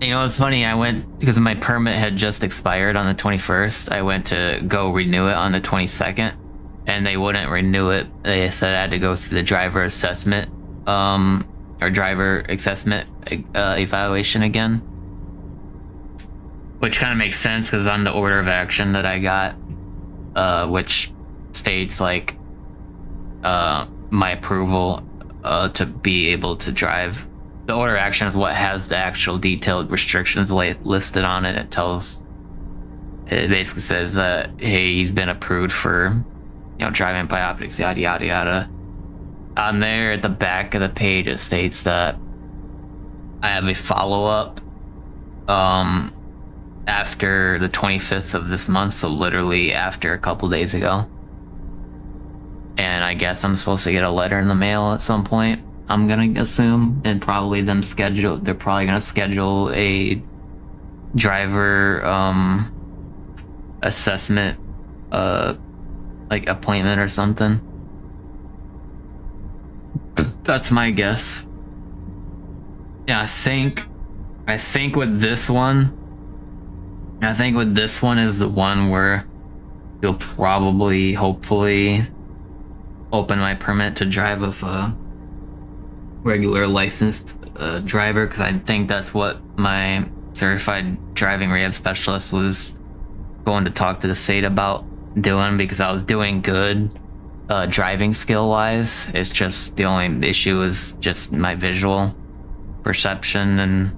you know, it's funny, I went, because my permit had just expired on the 21st, I went to go renew it on the 22nd, and they wouldn't renew it. They said I had to go through the driver assessment, or driver assessment evaluation again. Which kind of makes sense, because on the order of action that I got, which states like my approval to be able to drive. The order of action is what has the actual detailed restrictions listed on it. It basically says that, hey, he's been approved for, you know, driving bioptics, yada yada yada. On there at the back of the page, it states that I have a follow-up after the 25th of this month, so literally after a couple days ago. And I guess I'm supposed to get a letter in the mail at some point, I'm gonna assume, and probably they're probably gonna schedule a driver assessment like appointment or something. That's my guess. Yeah, I think with this one is the one where you'll probably, hopefully, open my permit to drive with a regular licensed driver, because I think that's what my certified driving rehab specialist was going to talk to the state about doing, because I was doing good driving skill wise. It's just the only issue is just my visual perception and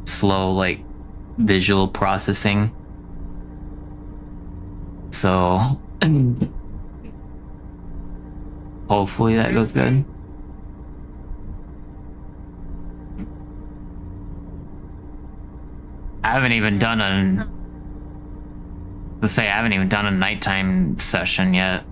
slow like visual processing. So hopefully that goes good. I haven't even done a nighttime session yet.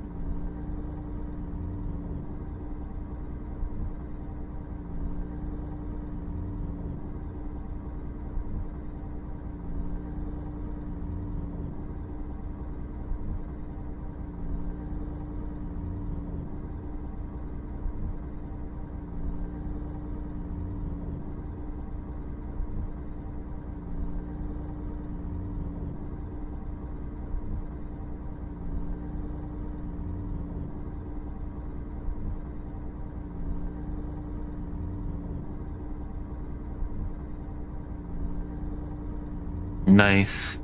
Nice.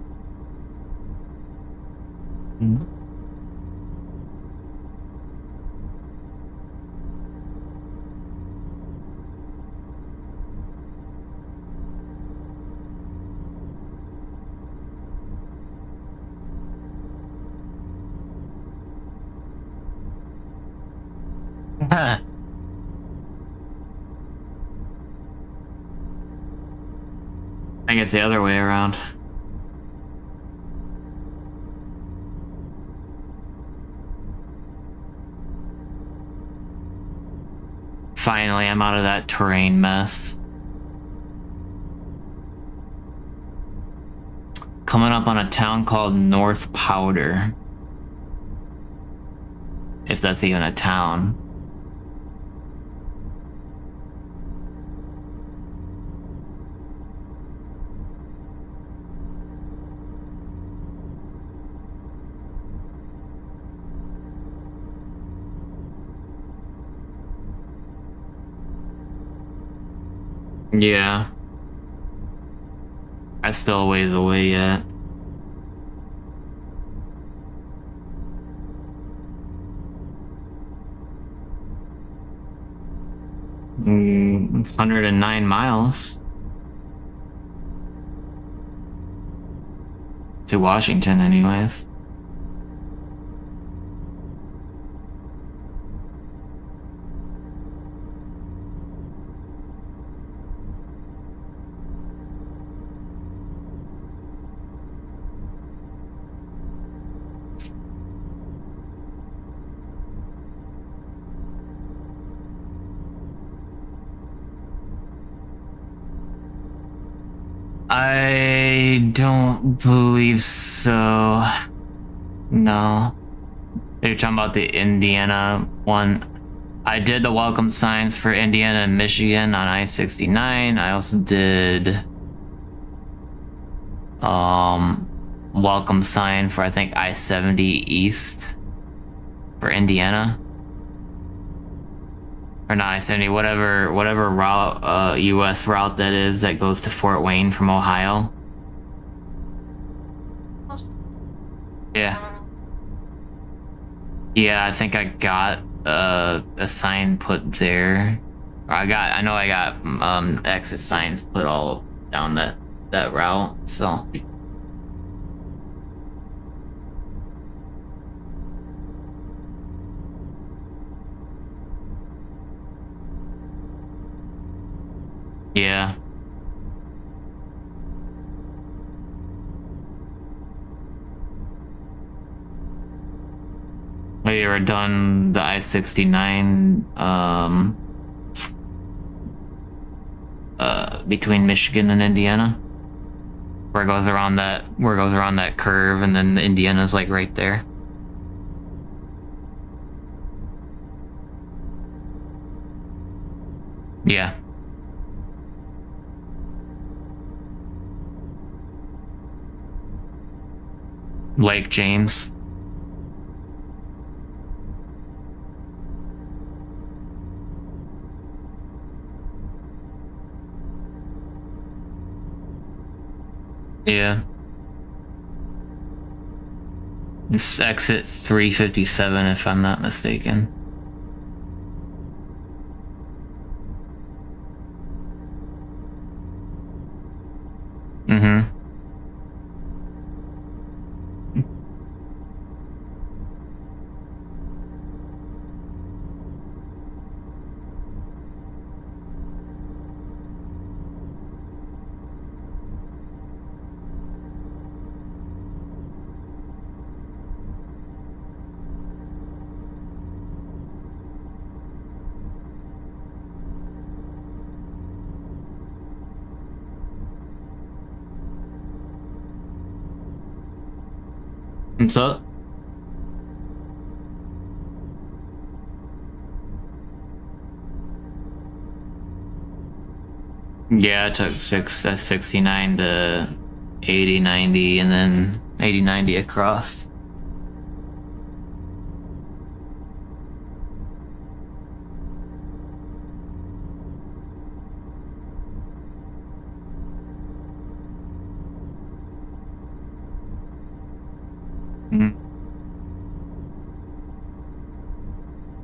I think it's the other way around. Finally, I'm out of that terrain mess. Coming up on a town called North Powder. If that's even a town. Yeah. That's still a ways away yet. Mm, 109 miles. To Washington, anyways. I don't believe so. No. You're talking about the Indiana one. I did the welcome signs for Indiana and Michigan on I-69. I also did welcome sign for I think I-70 East for Indiana. Or not I-70, whatever route US route that is that goes to Fort Wayne from Ohio. Yeah. Yeah, I think I got a sign put there. I know I got exit signs put all down that route, so yeah. We were done the I-69 between Michigan and Indiana. Where it goes around that curve, and then Indiana's like right there. Yeah. Lake James. Yeah. It's exit 357 if I'm not mistaken. Mm-hmm. What's up? Yeah, I took 69 to 80, 90, and then 80, 90 across. Mm.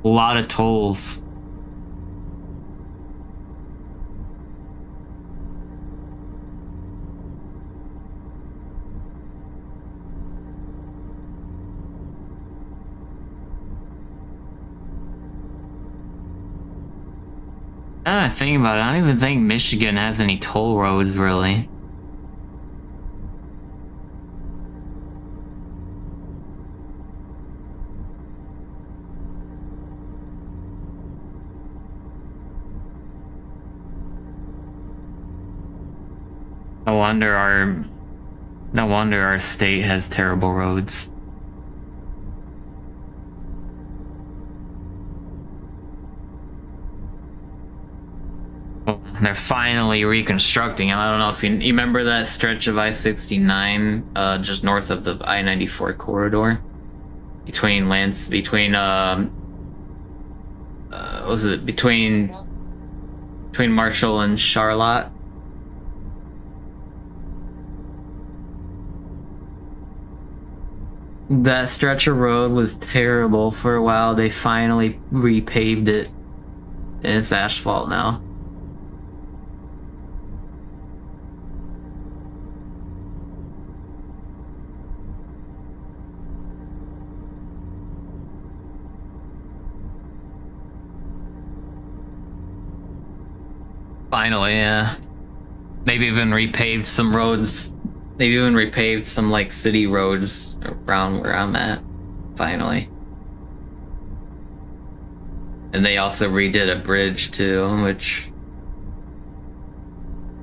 A lot of tolls. Now that I think about it, I don't even think Michigan has any toll roads, really. No wonder our no wonder our state has terrible roads. Well, they're finally reconstructing. I don't know if you remember that stretch of I-69, just north of the I-94 corridor between was it between Marshall and Charlotte? That stretch of road was terrible for a while. They finally repaved it, and it's asphalt now. Finally, yeah. They've even repaved some roads. They've even repaved some like city roads around where I'm at. Finally. And they also redid a bridge too, which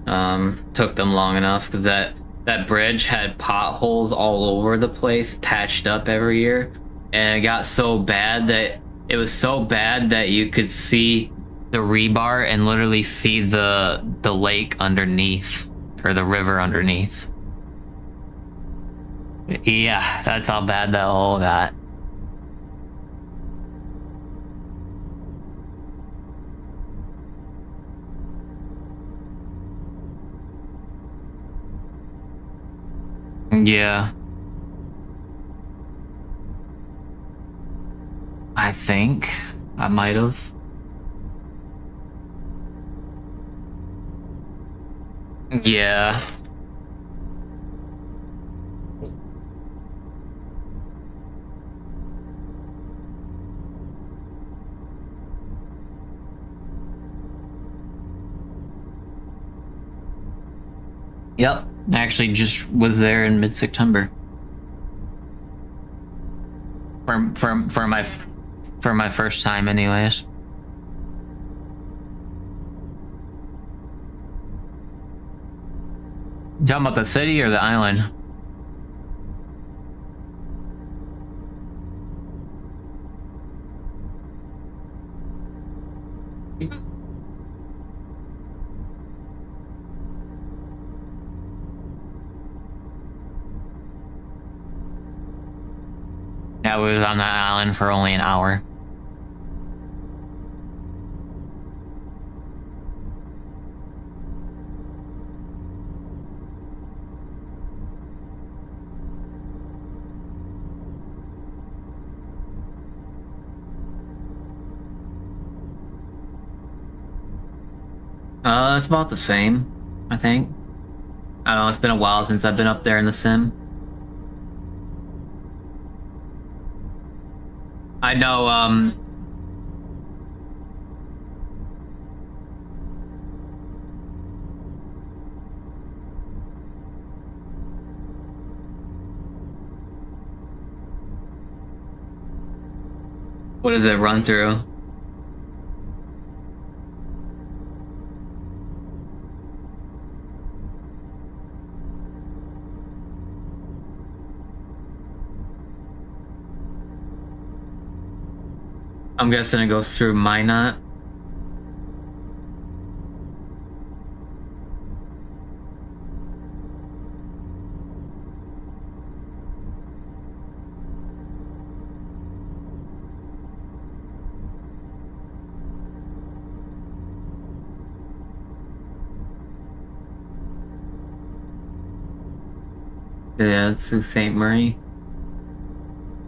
took them long enough because that bridge had potholes all over the place, patched up every year, and it got so bad that it was so bad that you could see the rebar and literally see the lake underneath, or the river underneath. Yeah, that's how bad that hole got. Yeah. I think I might have. Yeah. Yep. I actually just was there in mid-September. For my first time anyways. You talking about the city or the island? Yeah, we was on that island for only an hour. It's about the same, I think. I don't know, it's been a while since I've been up there in the sim. I know, what does it run through? I'm guessing it goes through Minot. Yeah, it's in St. Marie.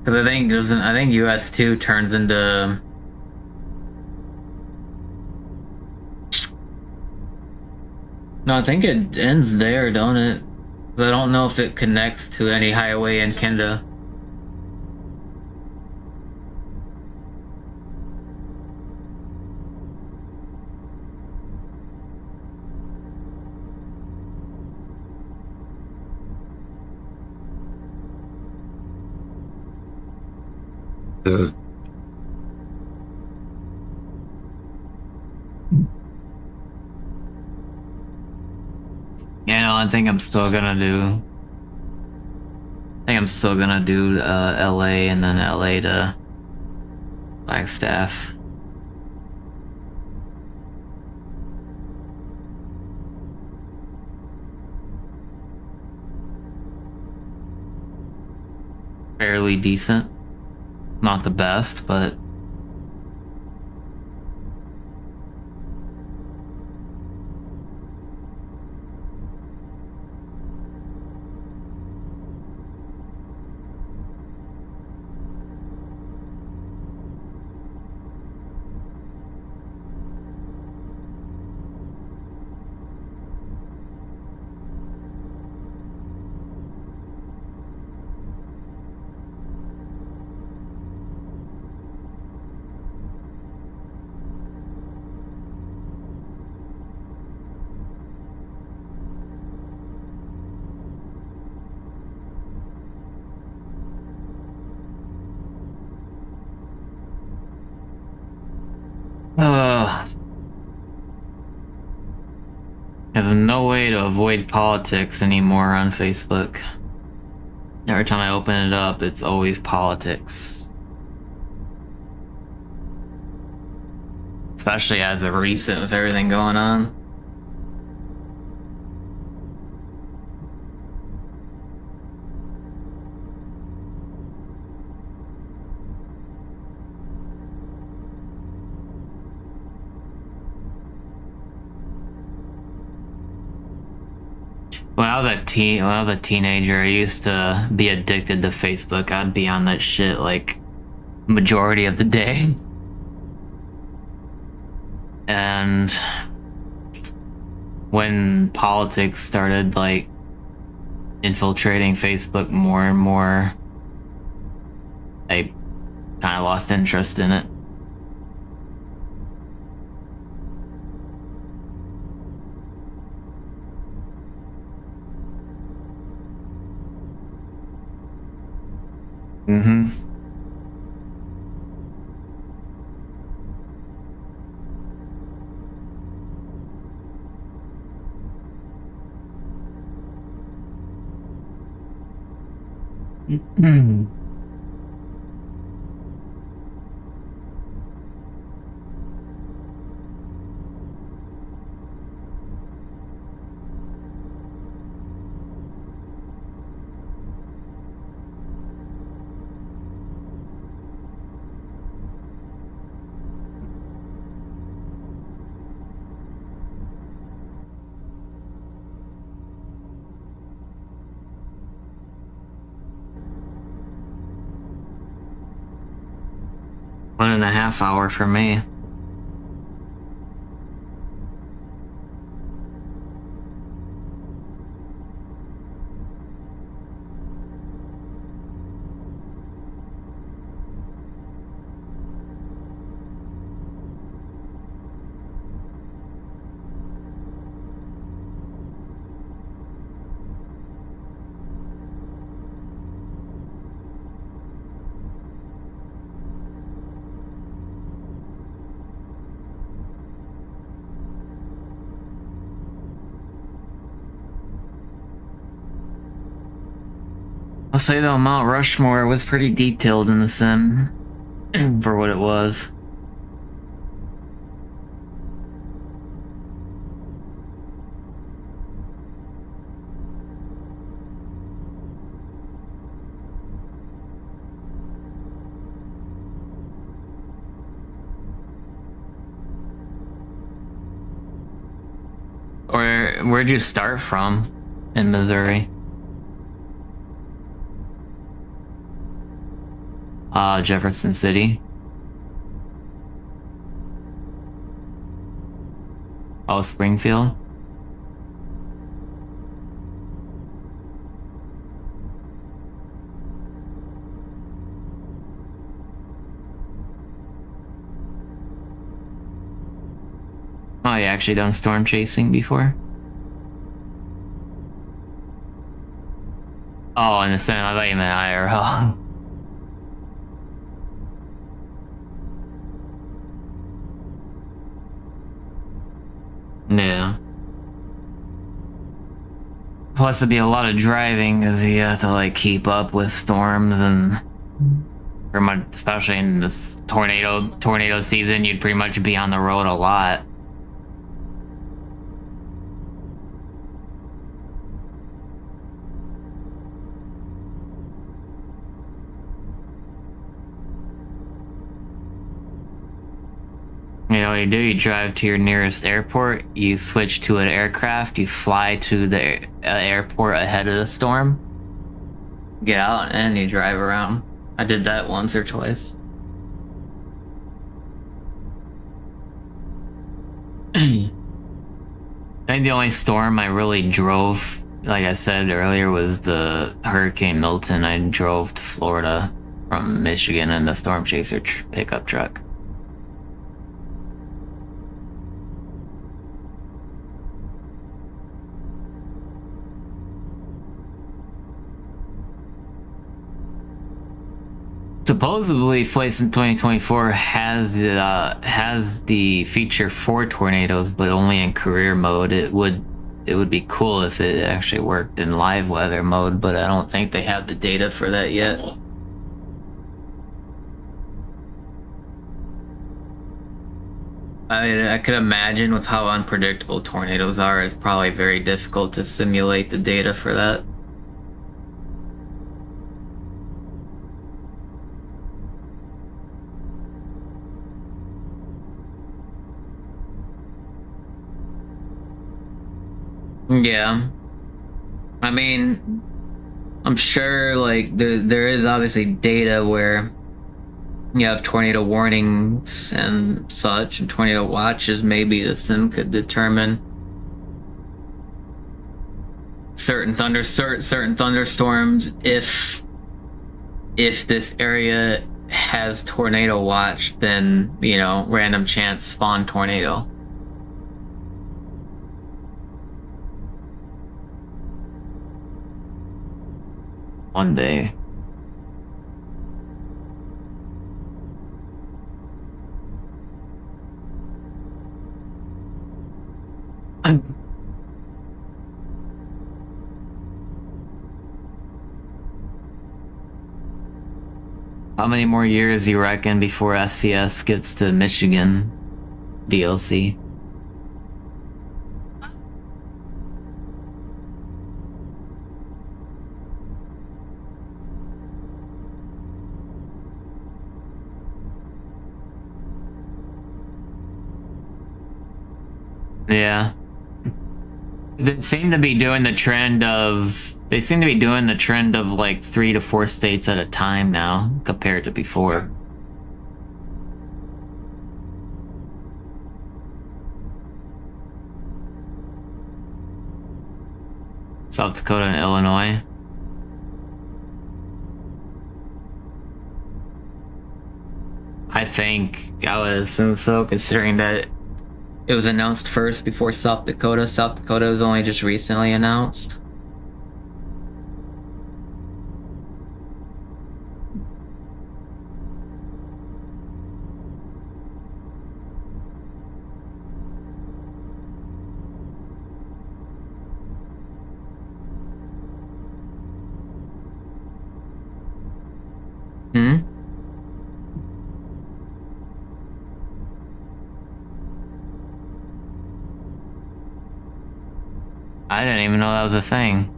Because I think US2 turns into. No, I think it ends there, don't it? 'Cause I don't know if it connects to any highway in Canada. Yeah, no, I think I'm still gonna do. I think I'm still gonna do LA and then LA to Flagstaff. Fairly decent. Not the best, but. There's no way to avoid politics anymore on Facebook. Every time I open it up, it's always politics. Especially as of recent with everything going on. When I was a teenager, I used to be addicted to Facebook. I'd be on that shit like majority of the day. And when politics started like infiltrating Facebook more and more, I kind of lost interest in it. Mm-hmm. Mm-hmm. 1.5 hours for me. I'll say though, Mount Rushmore was pretty detailed in the sim for what it was. Where'd you start from in Missouri? Jefferson City. Oh, Springfield. Oh, you actually done storm chasing before? Oh, in the sim, I thought you meant IRL. Yeah. Plus, it'd be a lot of driving because you have to like keep up with storms and pretty much, especially in this tornado season, you'd pretty much be on the road a lot. You know what you do? You drive to your nearest airport, you switch to an aircraft, you fly to the airport ahead of the storm, get out, and you drive around. I did that once or twice. I think the only storm I really drove, like I said earlier, was the Hurricane Milton. I drove to Florida from Michigan in the Storm Chaser pickup truck. Supposedly, Flights in 2024 has the feature for tornadoes, but only in career mode. It would be cool if it actually worked in live weather mode, but I don't think they have the data for that yet. I could imagine with how unpredictable tornadoes are, it's probably very difficult to simulate the data for that. Yeah. I mean, I'm sure like there is obviously data where you have tornado warnings and such, and tornado watches. Maybe the sim could determine certain thunderstorms if this area has tornado watch, then you know, random chance spawn tornado. One day. How many more years you reckon before SCS gets to Michigan DLC? Yeah. They seem to be doing the trend of like 3 to 4 states at a time now compared to before. South Dakota and Illinois. I think I would assume so, considering that it was announced first before South Dakota. South Dakota was only just recently announced. Hmm? I didn't even know that was a thing.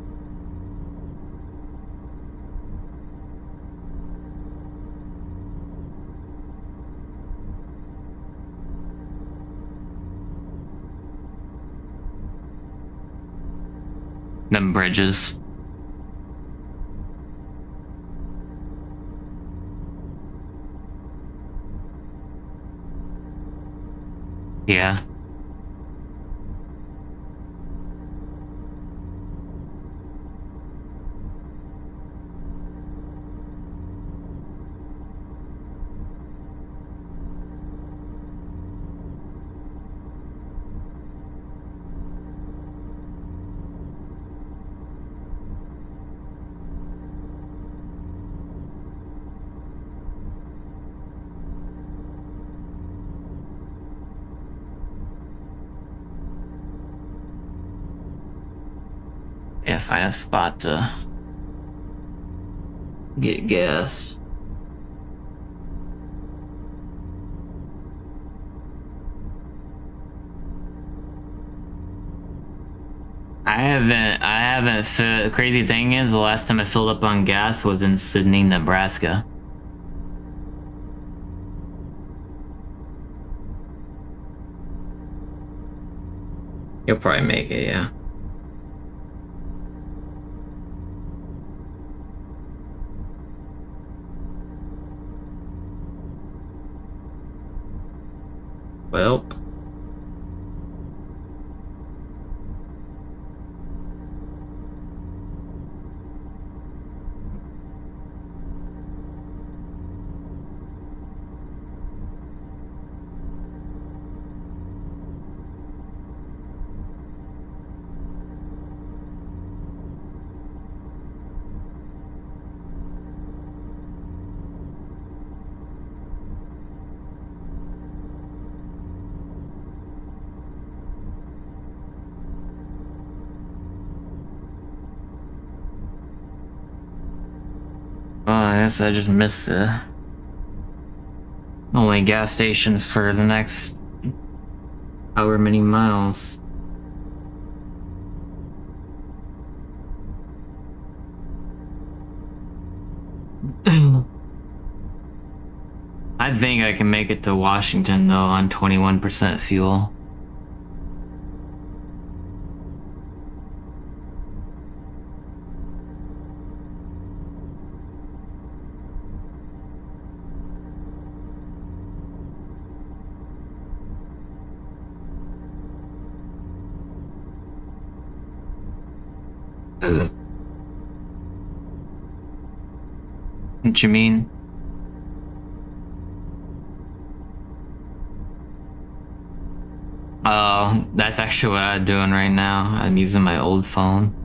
Them bridges. Yeah. Yeah, find a spot to get gas. The crazy thing is, the last time I filled up on gas was in Sydney, Nebraska. You'll probably make it, yeah. Well. Oh, I guess I just missed the only gas stations for the next however many miles. I think I can make it to Washington though on 21% fuel. What you mean? Oh, that's actually what I'm doing right now. I'm using my old phone.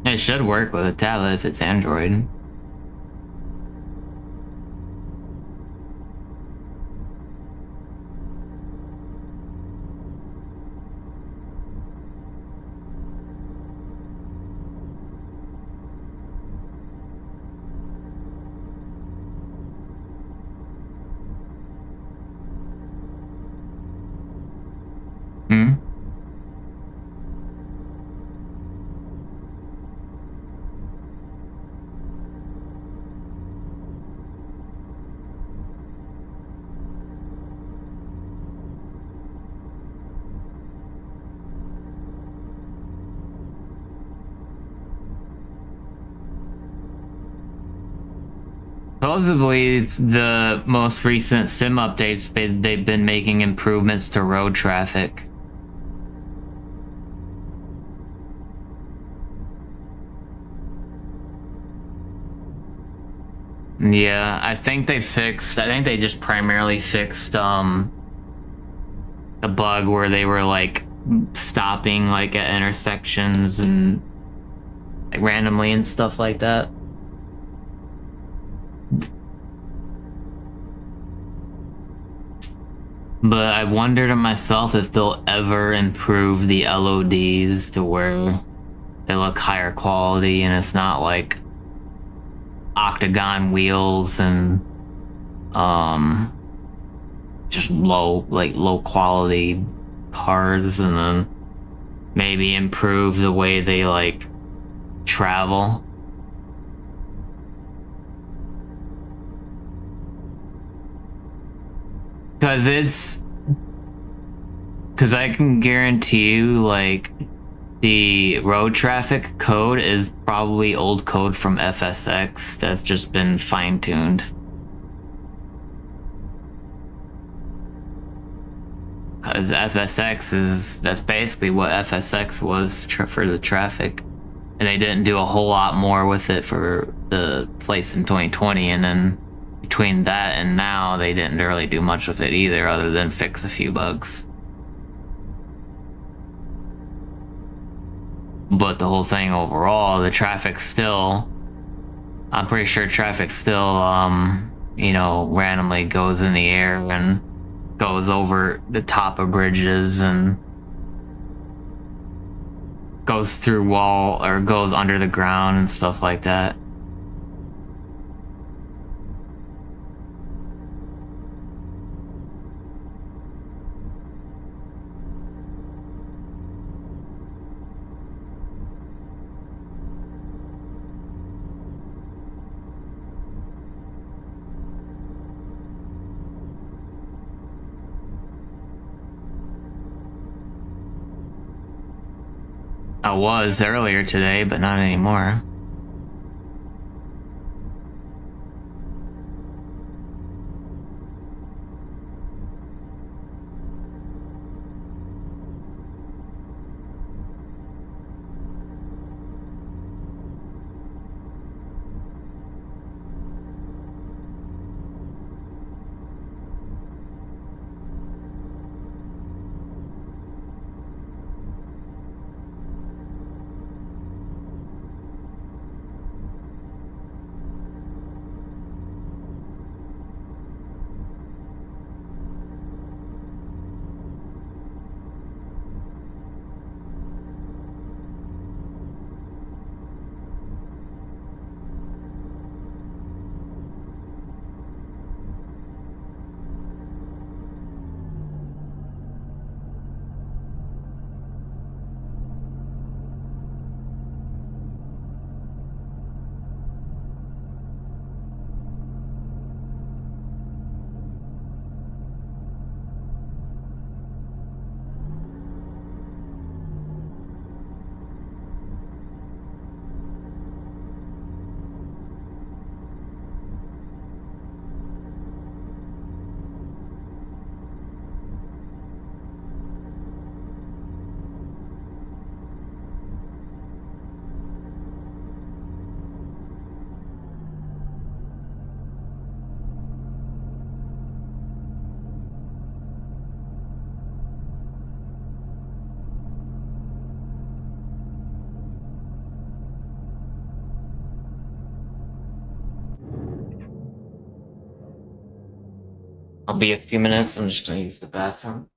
It should work with a tablet if it's Android. Hmm? Supposedly, the most recent sim updates, they've been making improvements to road traffic. Yeah, I think they just primarily fixed the bug where they were like stopping like at intersections and like randomly and stuff like that. But I wonder to myself if they'll ever improve the LODs to where they look higher quality and it's not like octagon wheels and just low quality cars, and then maybe improve the way they like travel. Because I can guarantee you, like, The road traffic code is probably old code from FSX that's just been fine-tuned. Because that's basically what FSX was for the traffic. And they didn't do a whole lot more with it for the place in 2020. And then between that and now, they didn't really do much with it either, other than fix a few bugs. But the whole thing overall, the traffic's still, I'm pretty sure traffic still, randomly goes in the air and goes over the top of bridges and goes through wall or goes under the ground and stuff like that. I was earlier today, but not anymore. I'll be a few minutes. I'm just gonna use the bathroom.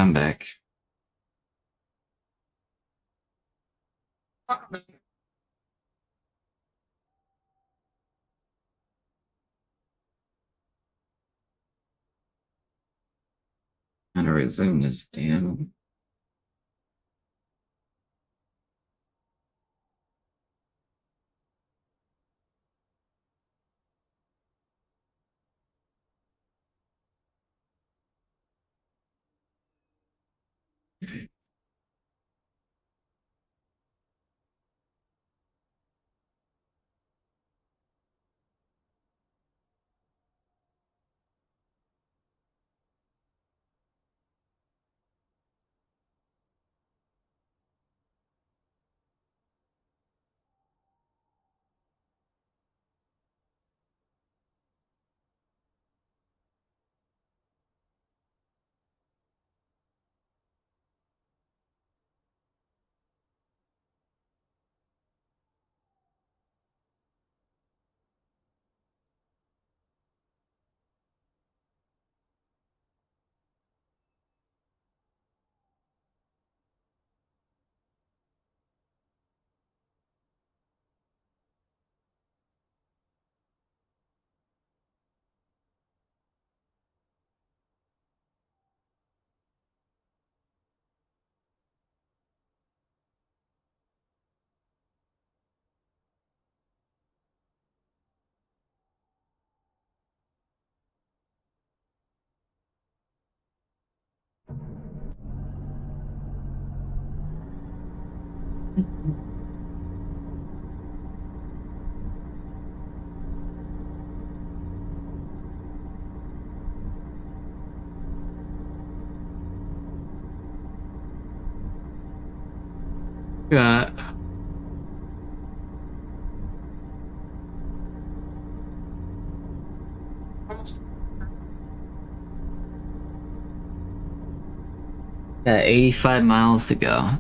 I'm back. How to resume this damn. Got got 85 miles to go.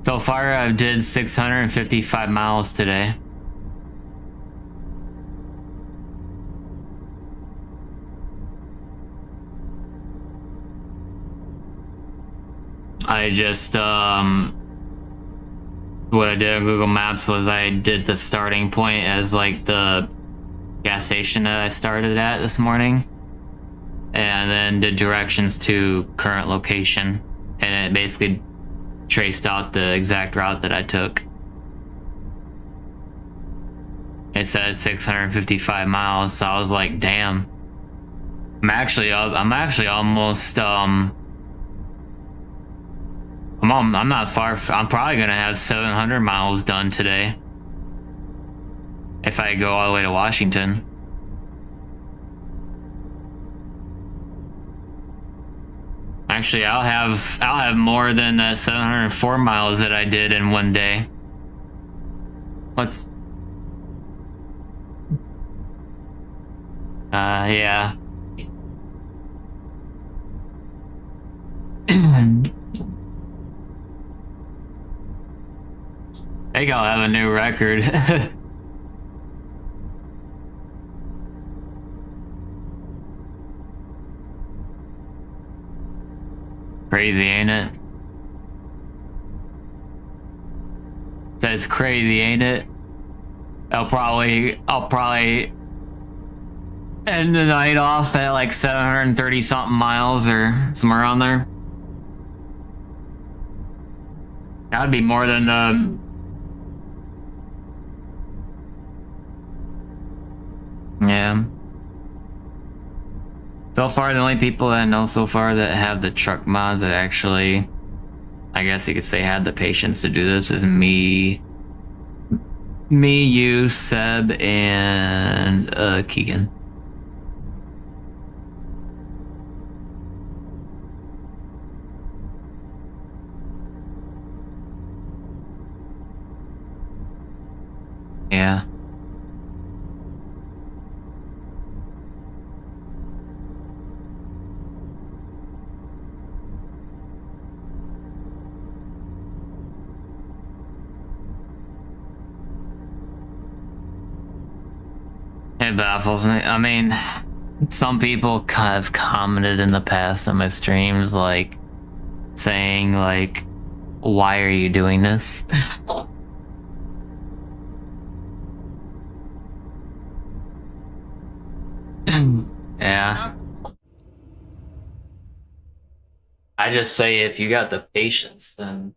So far, I've did 655 miles today. I just, what I did on Google Maps was I did the starting point as like the gas station that I started at this morning, and then did directions to current location, and it basically traced out the exact route that I took. It said 655 miles, so I was like, damn. I'm actually almost, I'm not far, I'm probably gonna have 700 miles done today. If I go all the way to Washington. Actually, I'll have more than that 704 miles that I did in one day. What's... yeah. I think I'll have a new record. Crazy, ain't it? That's crazy, ain't it? I'll probably End the night off at like 730 something miles or somewhere around there. That'd be more than yeah. So far, the only people that I know so far that have the truck mods that actually, I guess you could say, had the patience to do this is me, you, Seb, and Keegan. Yeah. It baffles me. I mean, some people have commented in the past on my streams, like, saying, like, why are you doing this? Yeah. I just say if you got the patience, then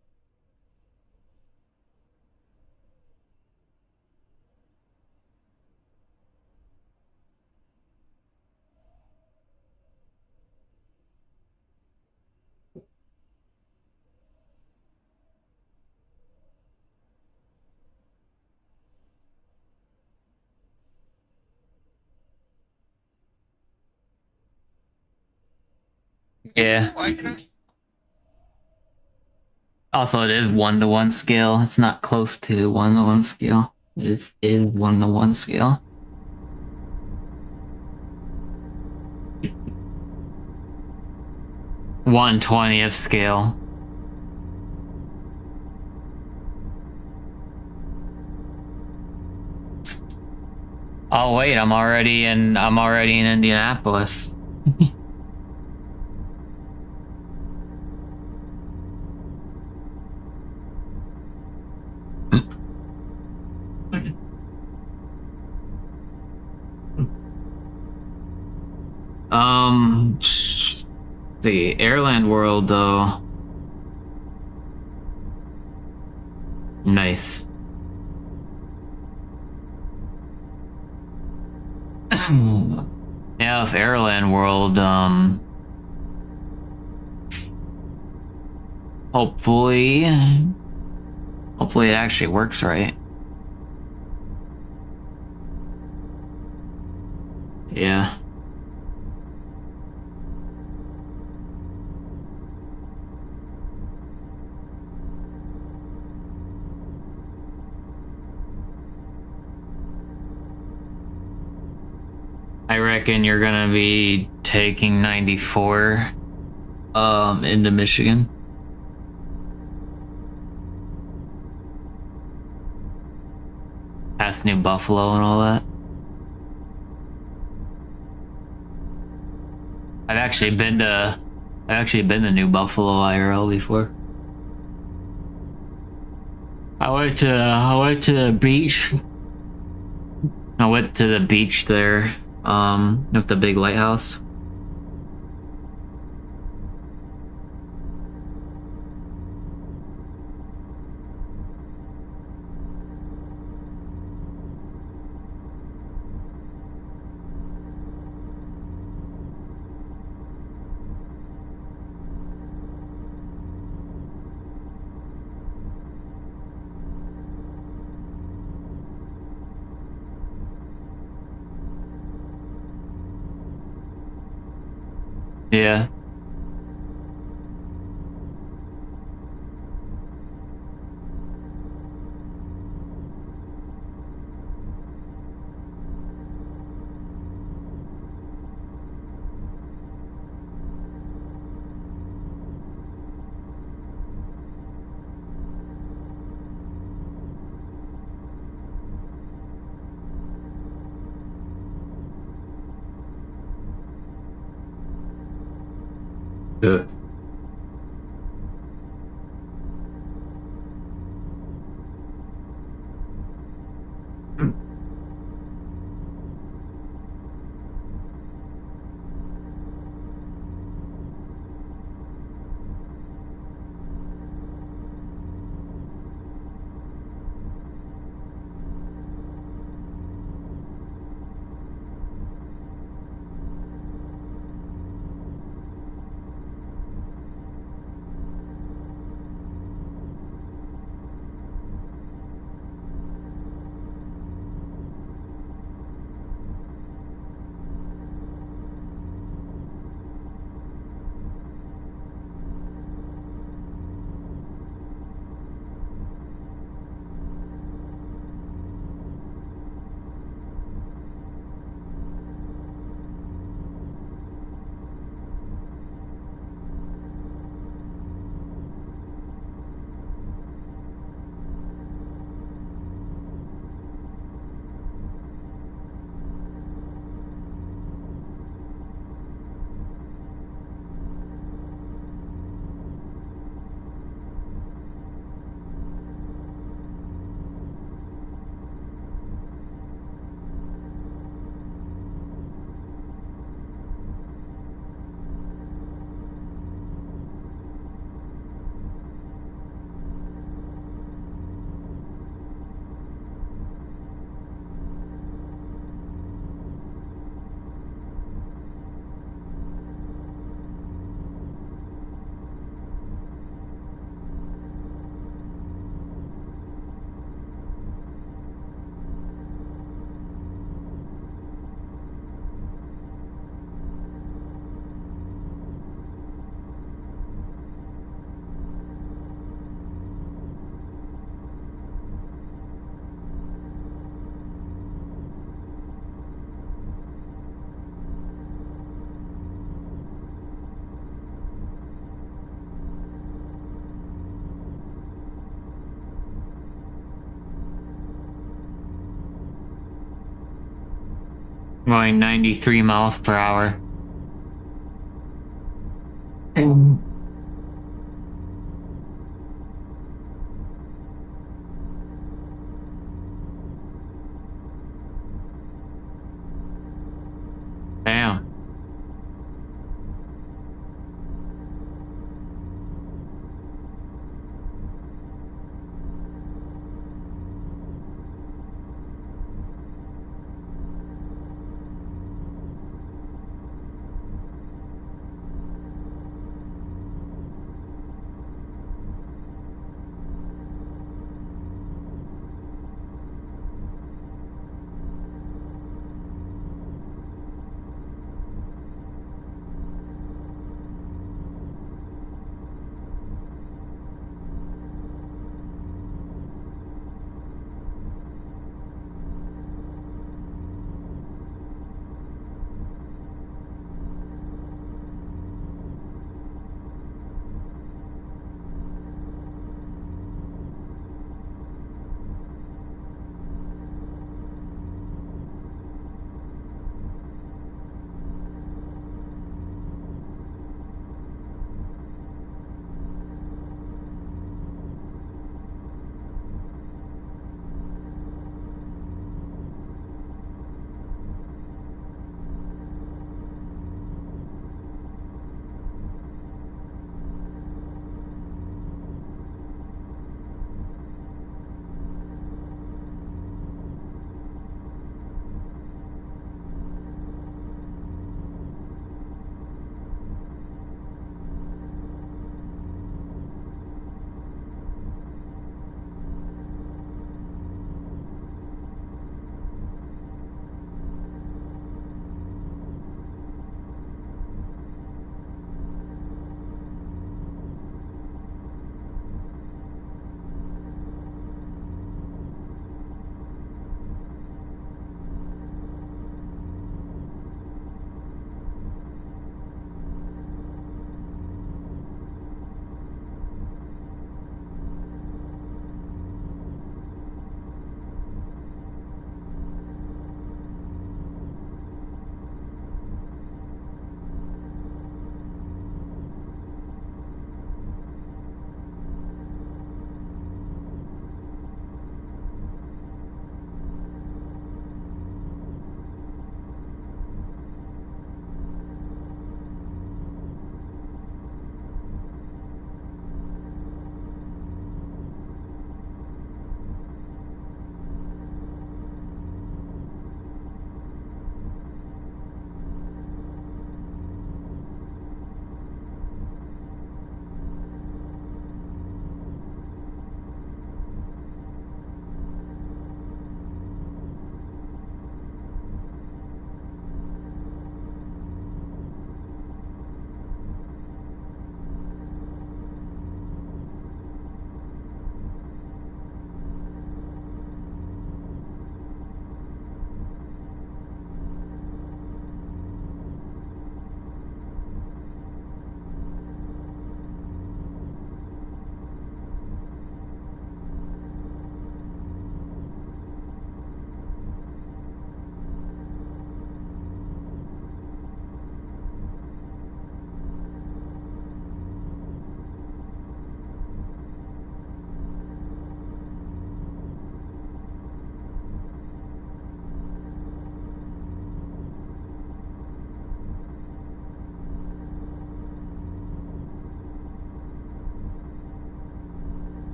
yeah. Also, it is 1-to-1 scale. It's not close to 1-to-1 scale. It is 1-to-1 scale. 1/20th scale. Oh wait, I'm already in Indianapolis. The Airland World though. Nice. Yeah, with Airland World, hopefully it actually works right. Yeah. I reckon you're gonna be taking 94 into Michigan. Past New Buffalo and all that. I've actually been to New Buffalo IRL before. I went to the beach. I went to the beach there, with the big lighthouse. Yeah. Yeah. Going 93 miles per hour. Damn.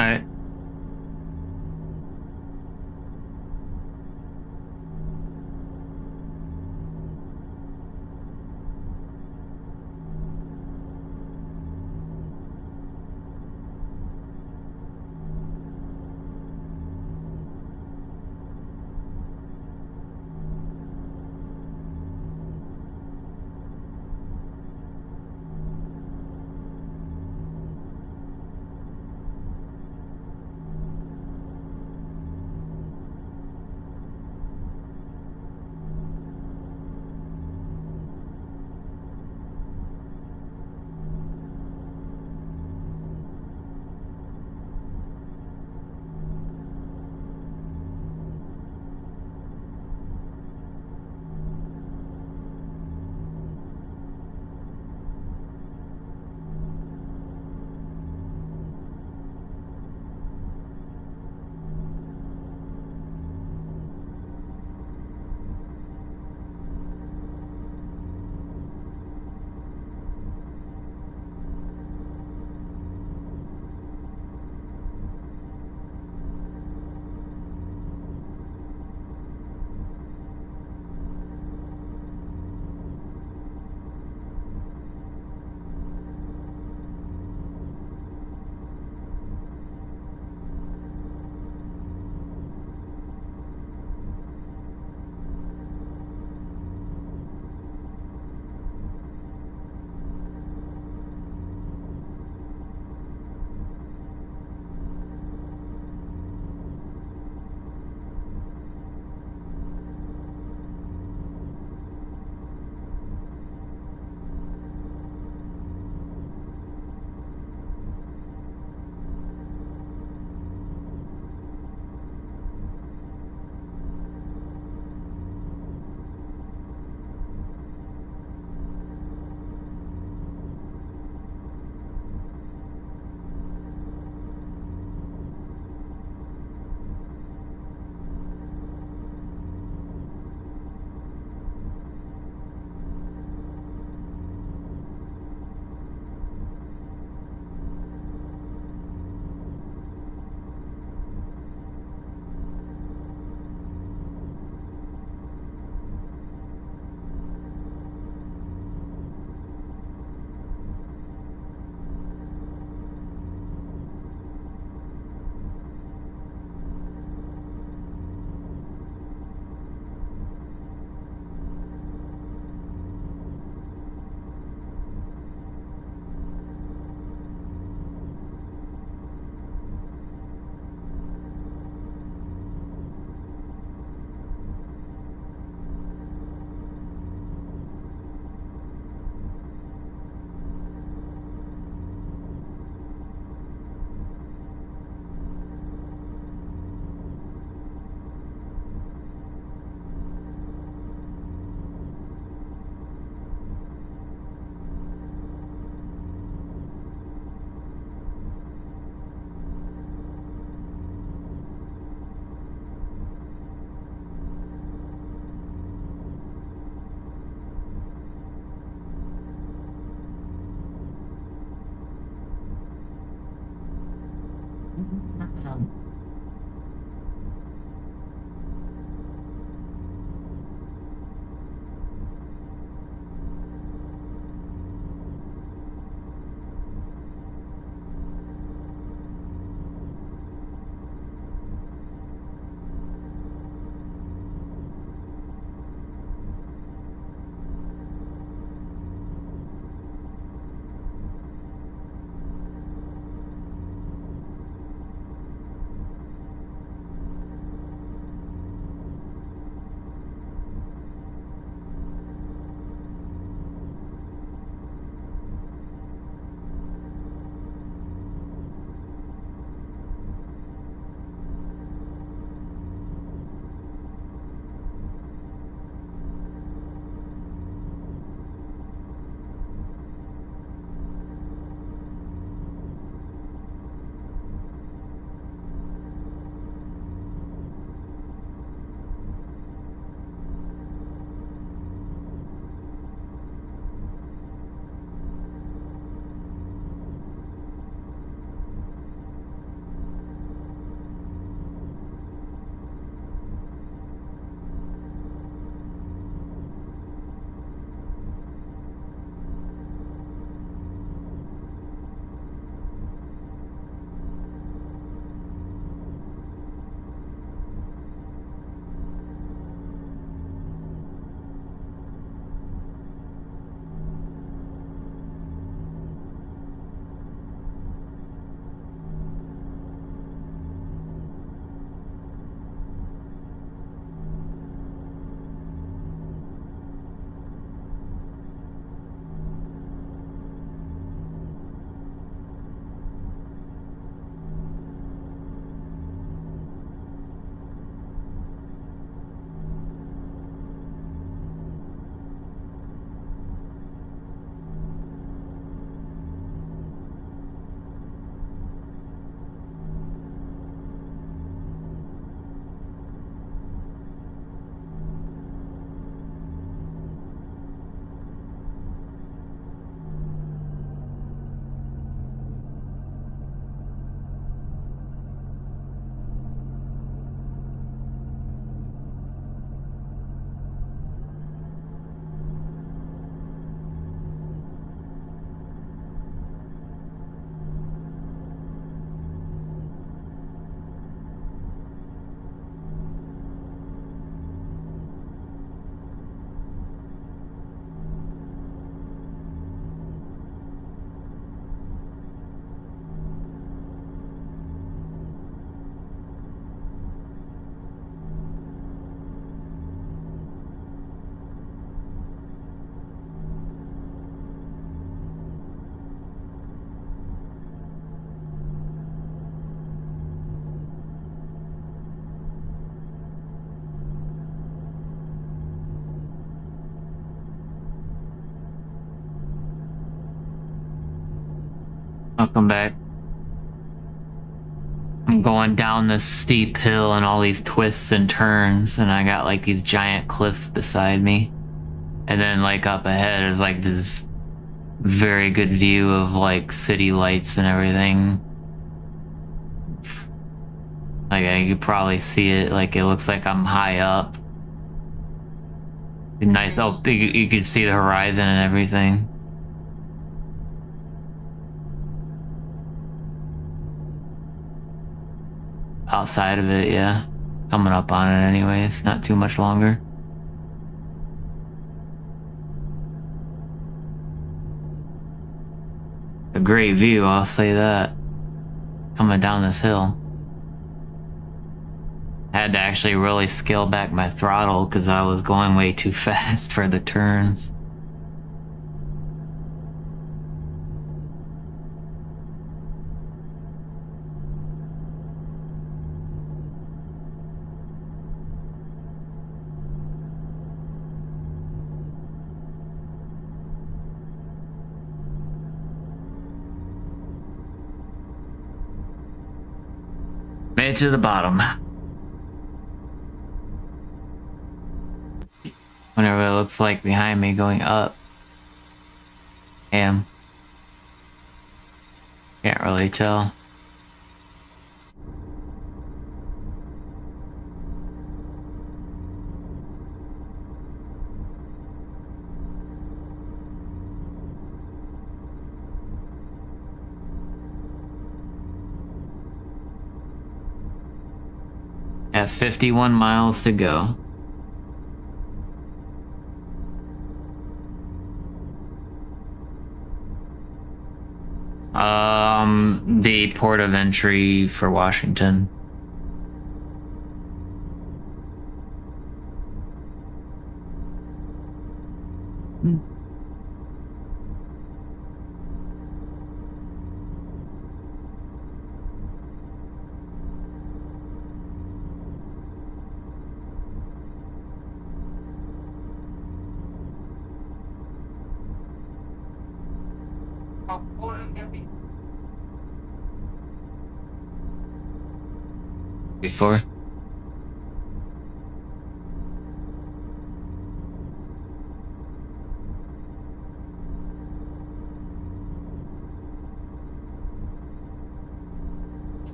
Alright. I'll come back. I'm going down this steep hill and all these twists and turns, and I got like these giant cliffs beside me. And then like up ahead is like this very good view of like city lights and everything. Like you could probably see it, like it looks like I'm high up. Nice, oh, you could see the horizon and everything. Outside of it, yeah. Coming up on it anyways, not too much longer. A great view, I'll say that. Coming down this hill. I had to actually really scale back my throttle because I was going way too fast for the turns. Made it to the bottom. Whenever it looks like behind me going up. Damn. Can't really tell. Have 51 miles to go. The port of entry for Washington. Before.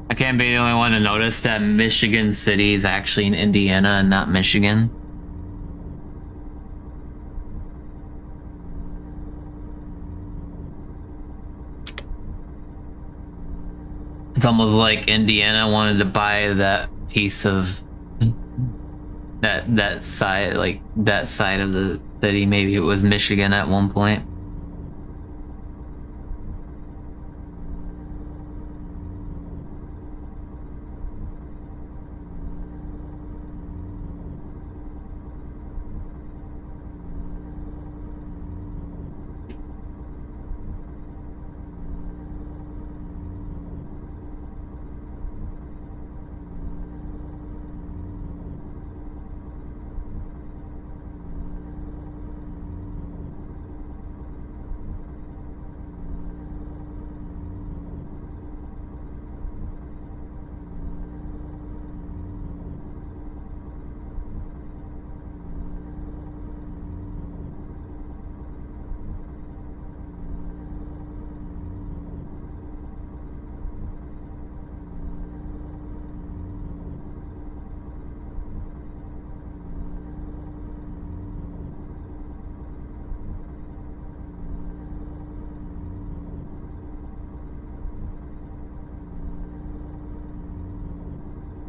I can't be the only one to notice that Michigan City is actually in Indiana and not Michigan. It's almost like Indiana wanted to buy that piece of that side, like that side of the city. Maybe it was Michigan at one point.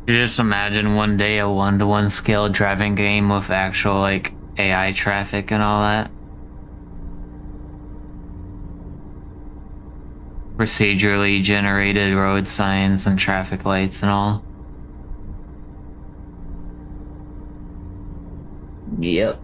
You just imagine one day a 1-to-1 scale driving game with actual like AI traffic and all that. Procedurally generated road signs and traffic lights and all. Yep.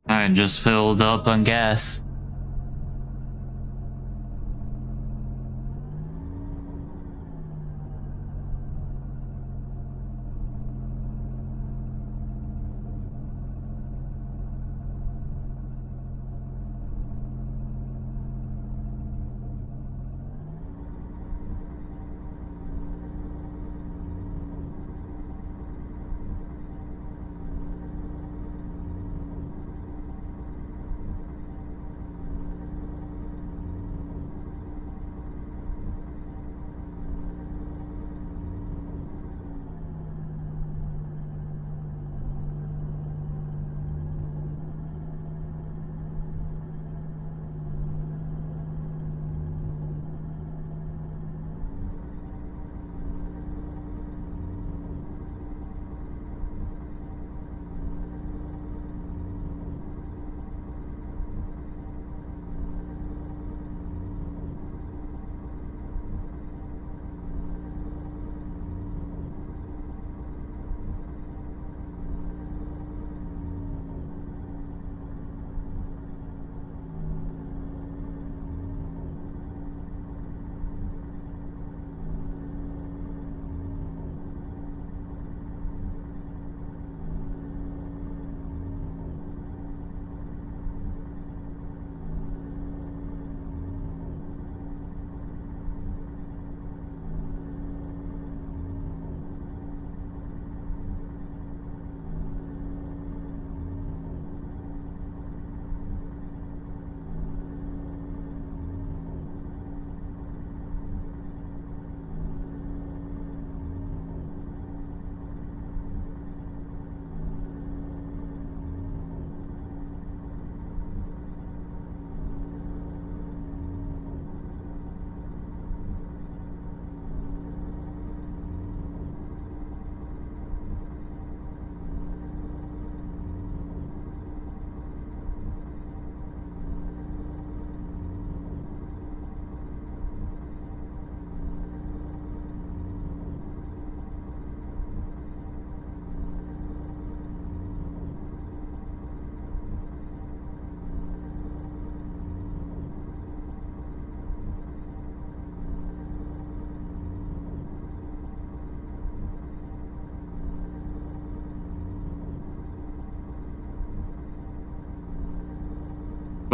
I just filled up on gas.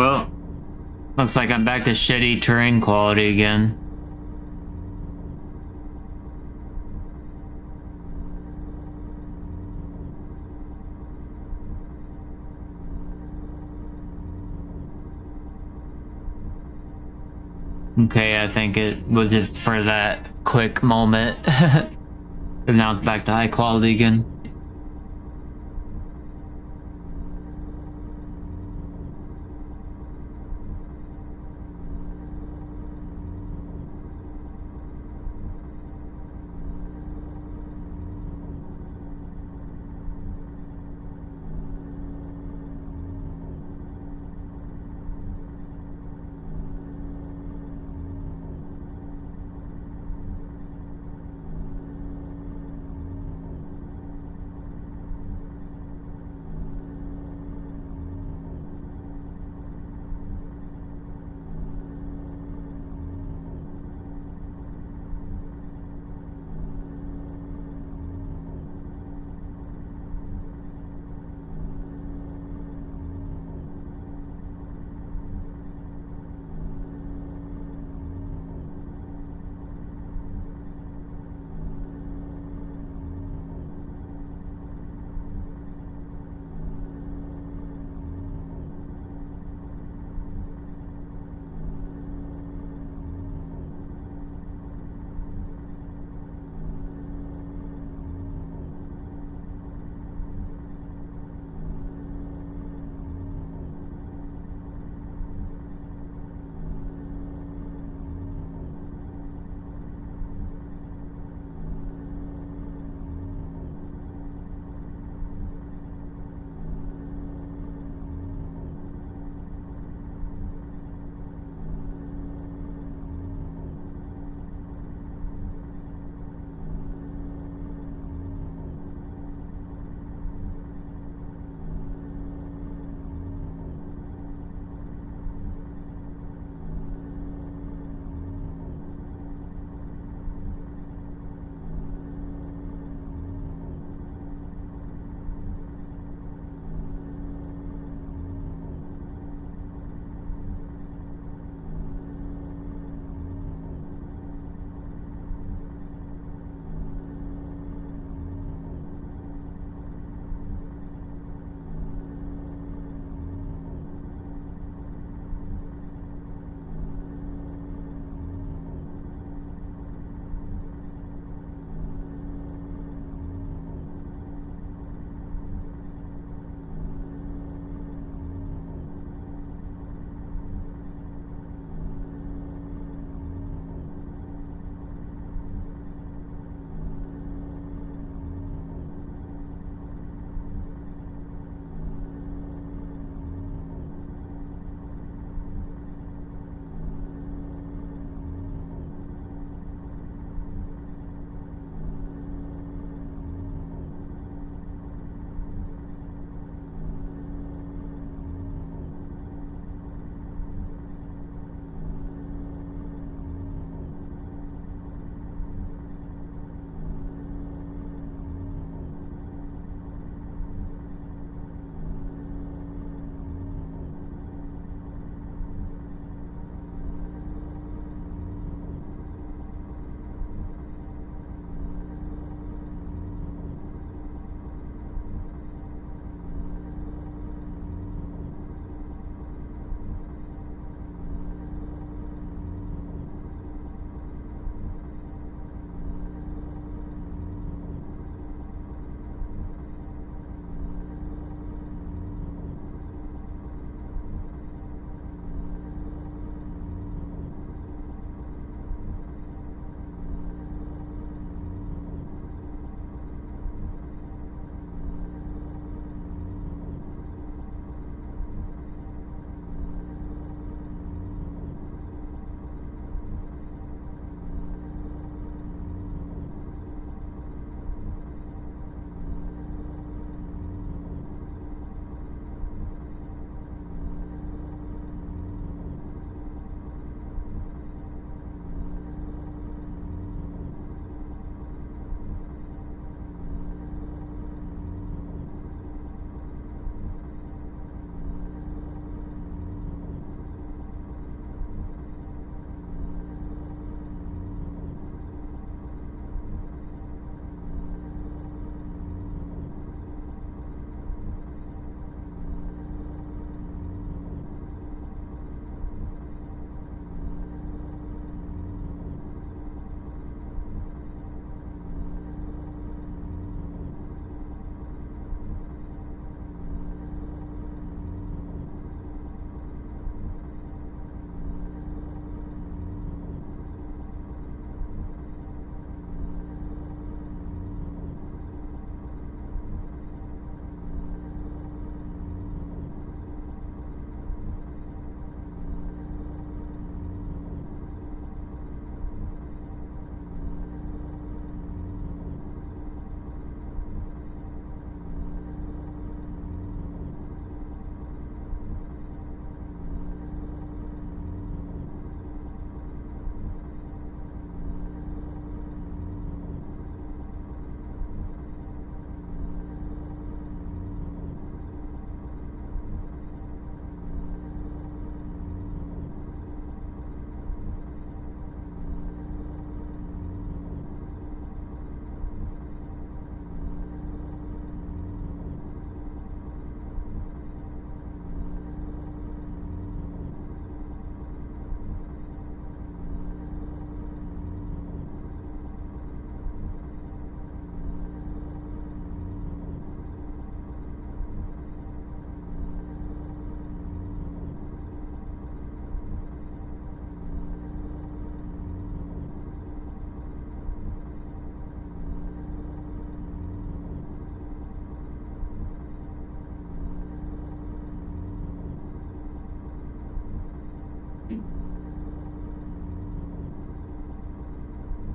Well, looks like I'm back to shitty terrain quality again. Okay, I think it was just for that quick moment. And now it's back to high quality again.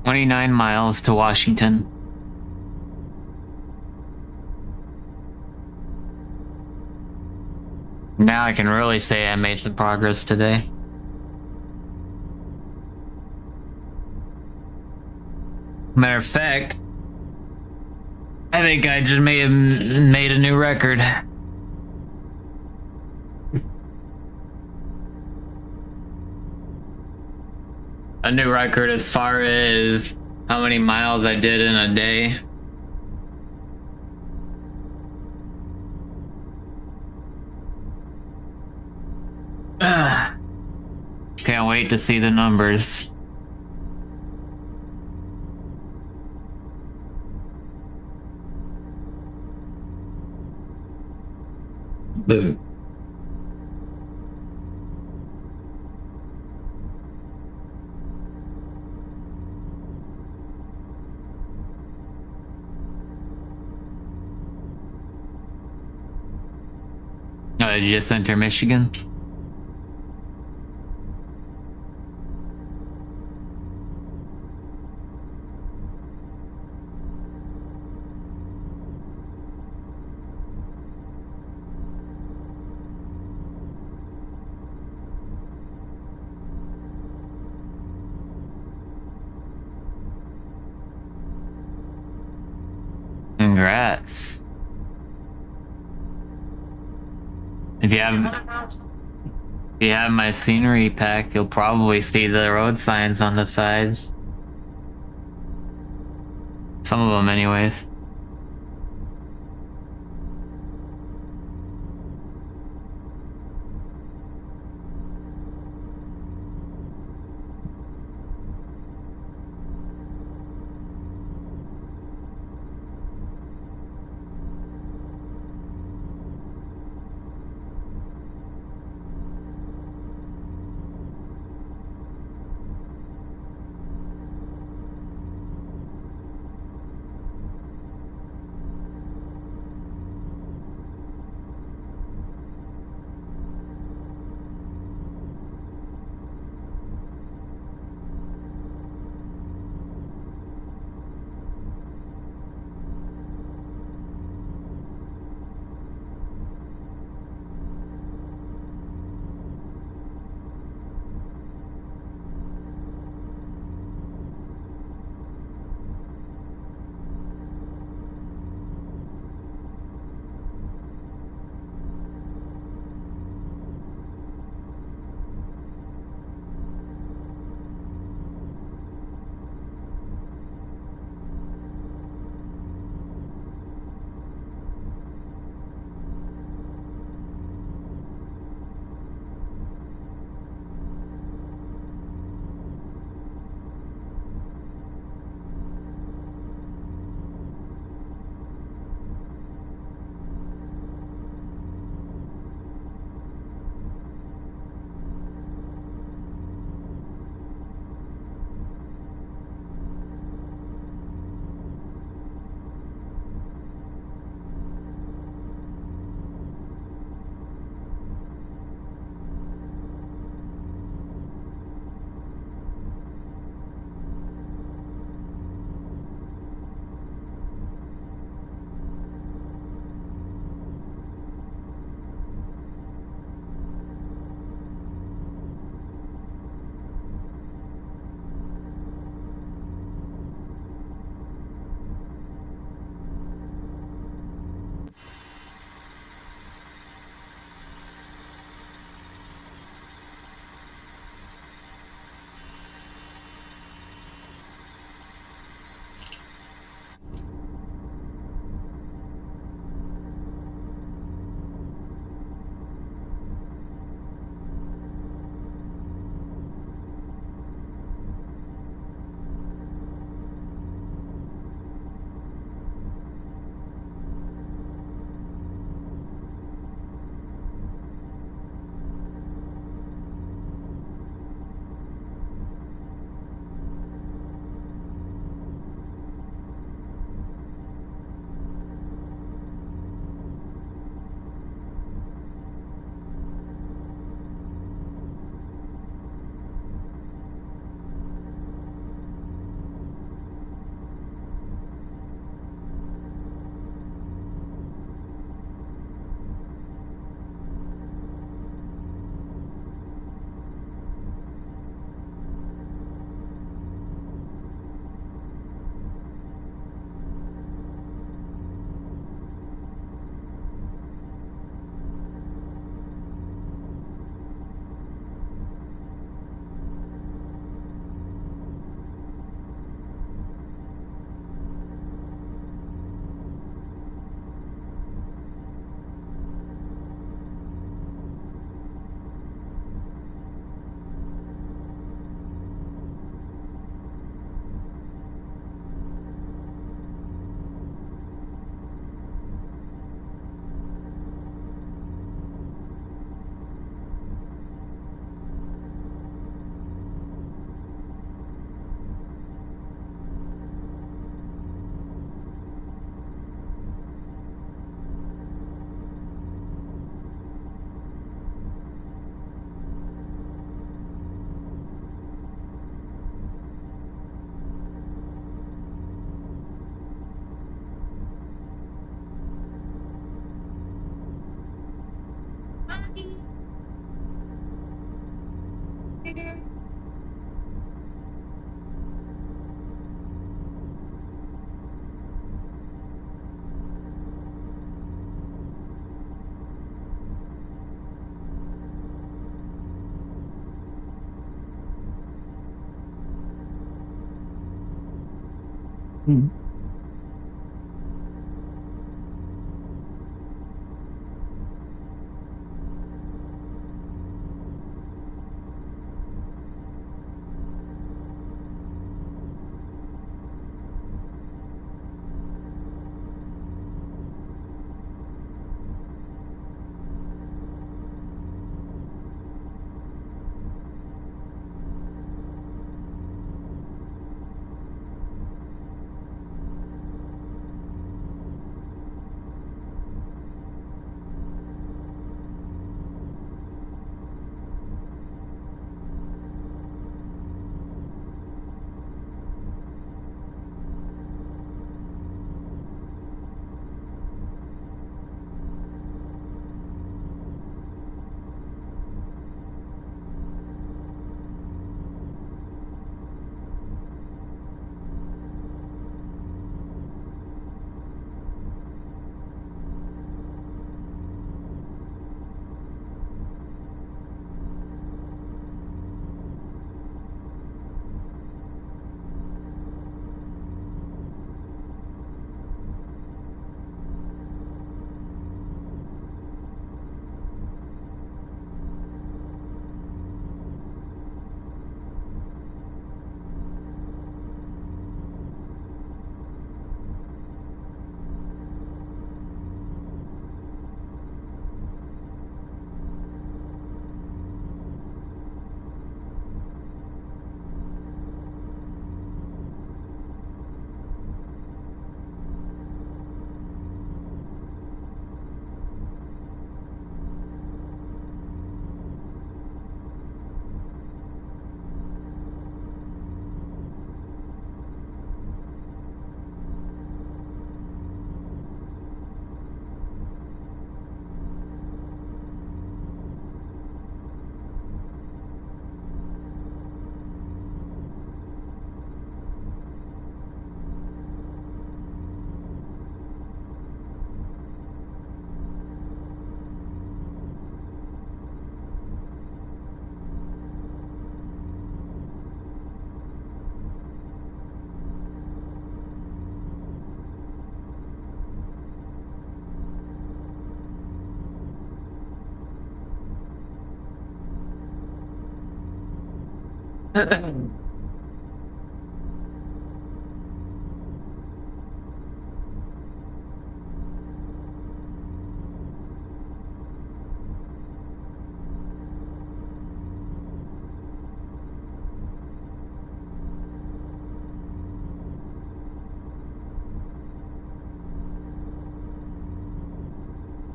29 miles to Washington. Now I can really say I made some progress today. Matter of fact, I think I just may have made a new record. A new record as far as how many miles I did in a day. Can't wait to see the numbers. Boo. Oh, did you just enter Michigan? Congrats. If you have my scenery pack, you'll probably see the road signs on the sides. Some of them anyways.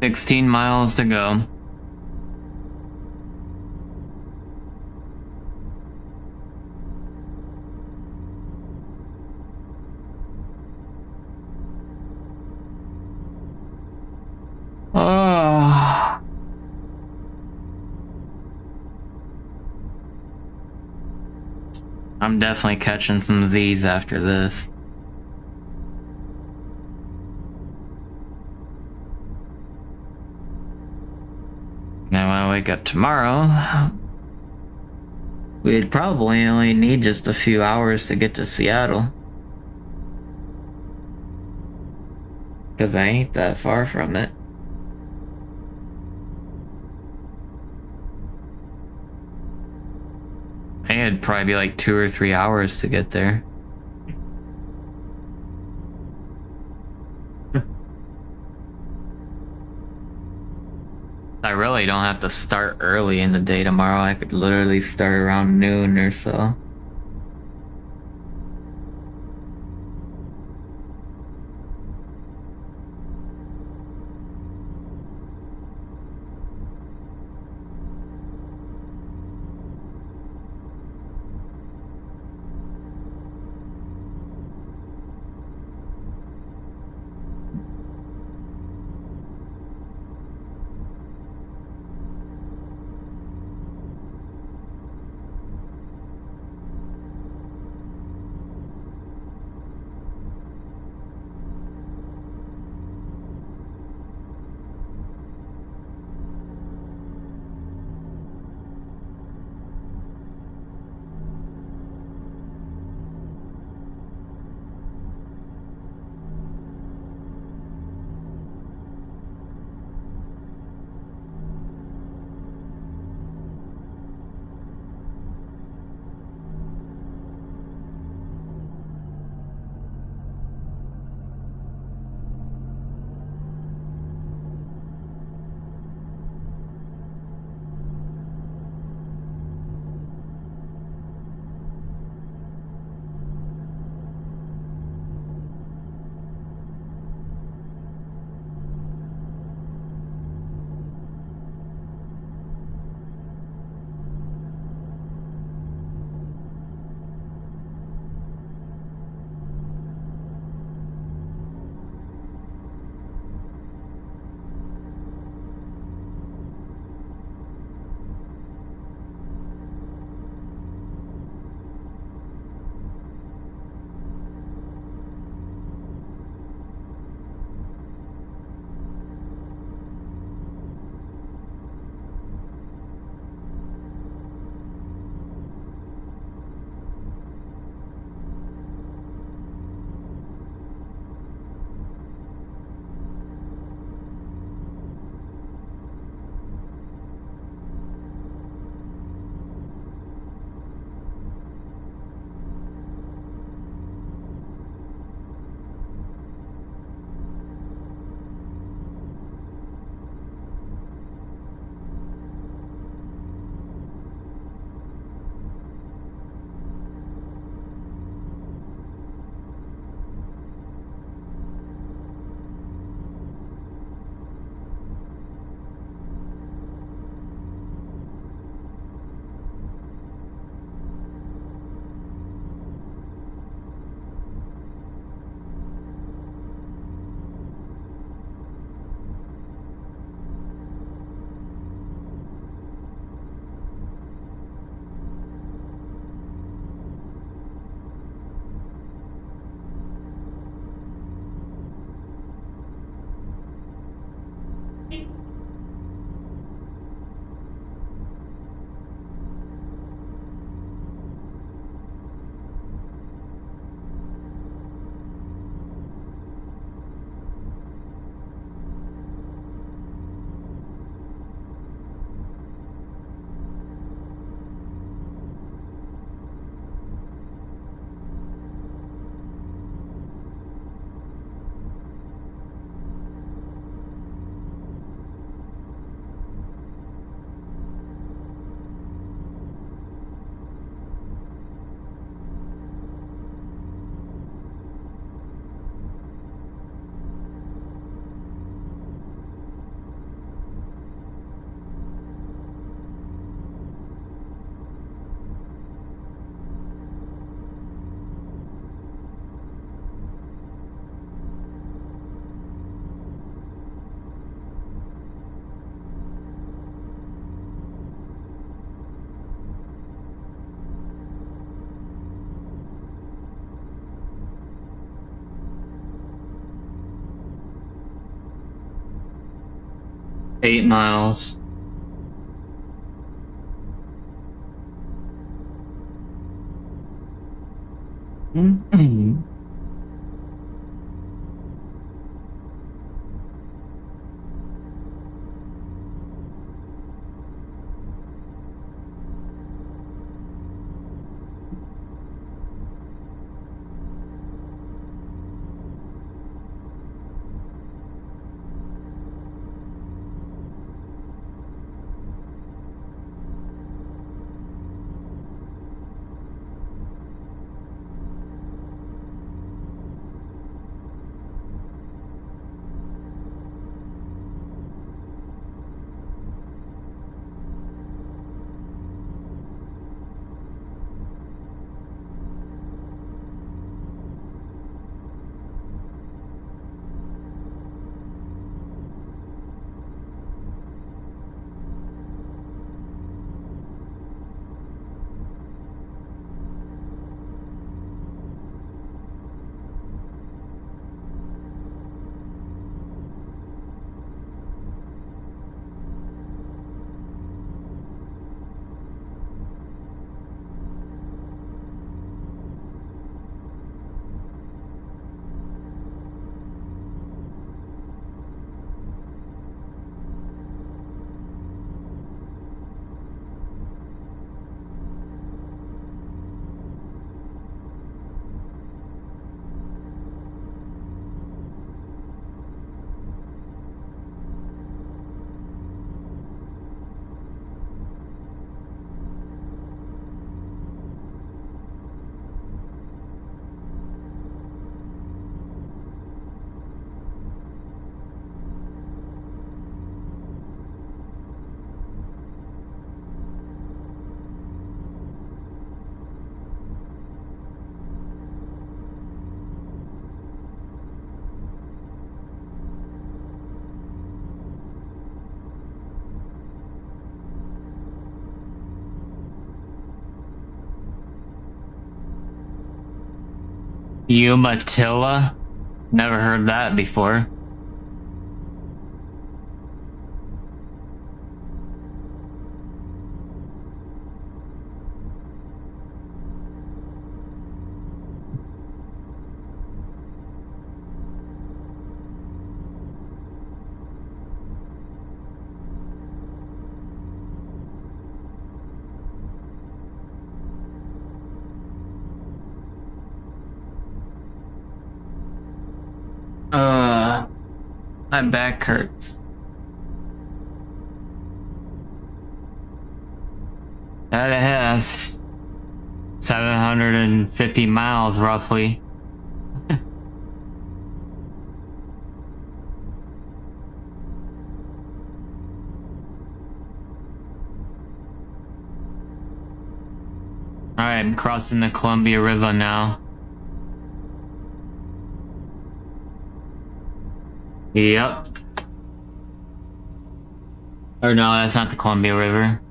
16 miles to go. Oh. I'm definitely catching some Z's after this. Now when I wake up tomorrow, we'd probably only need just a few hours to get to Seattle. Because I ain't that far from it. I think it'd probably be like 2 or 3 hours to get there. I really don't have to start early in the day tomorrow. I could literally start around noon or so. 8 miles. Umatilla? Never heard that before. Uh, my back hurts. That it has 750 miles roughly. Alright, I'm crossing the Columbia River now. Yep. Or no, that's not the Columbia River.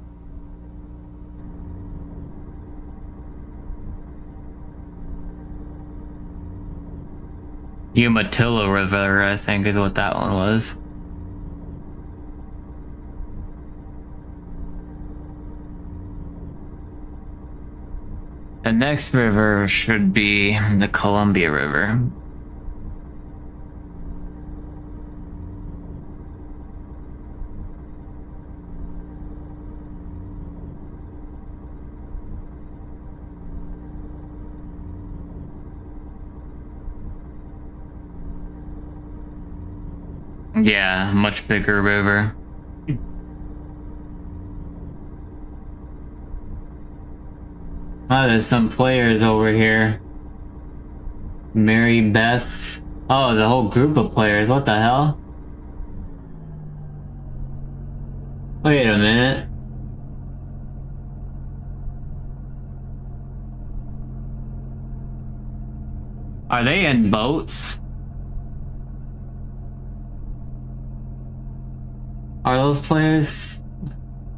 Umatilla River, I think is what that one was. The next river should be the Columbia River. Yeah, much bigger river. Oh, there's some players over here. Mary Beth. Oh, the whole group of players. What the hell? Wait a minute. Are they in boats? Are those players?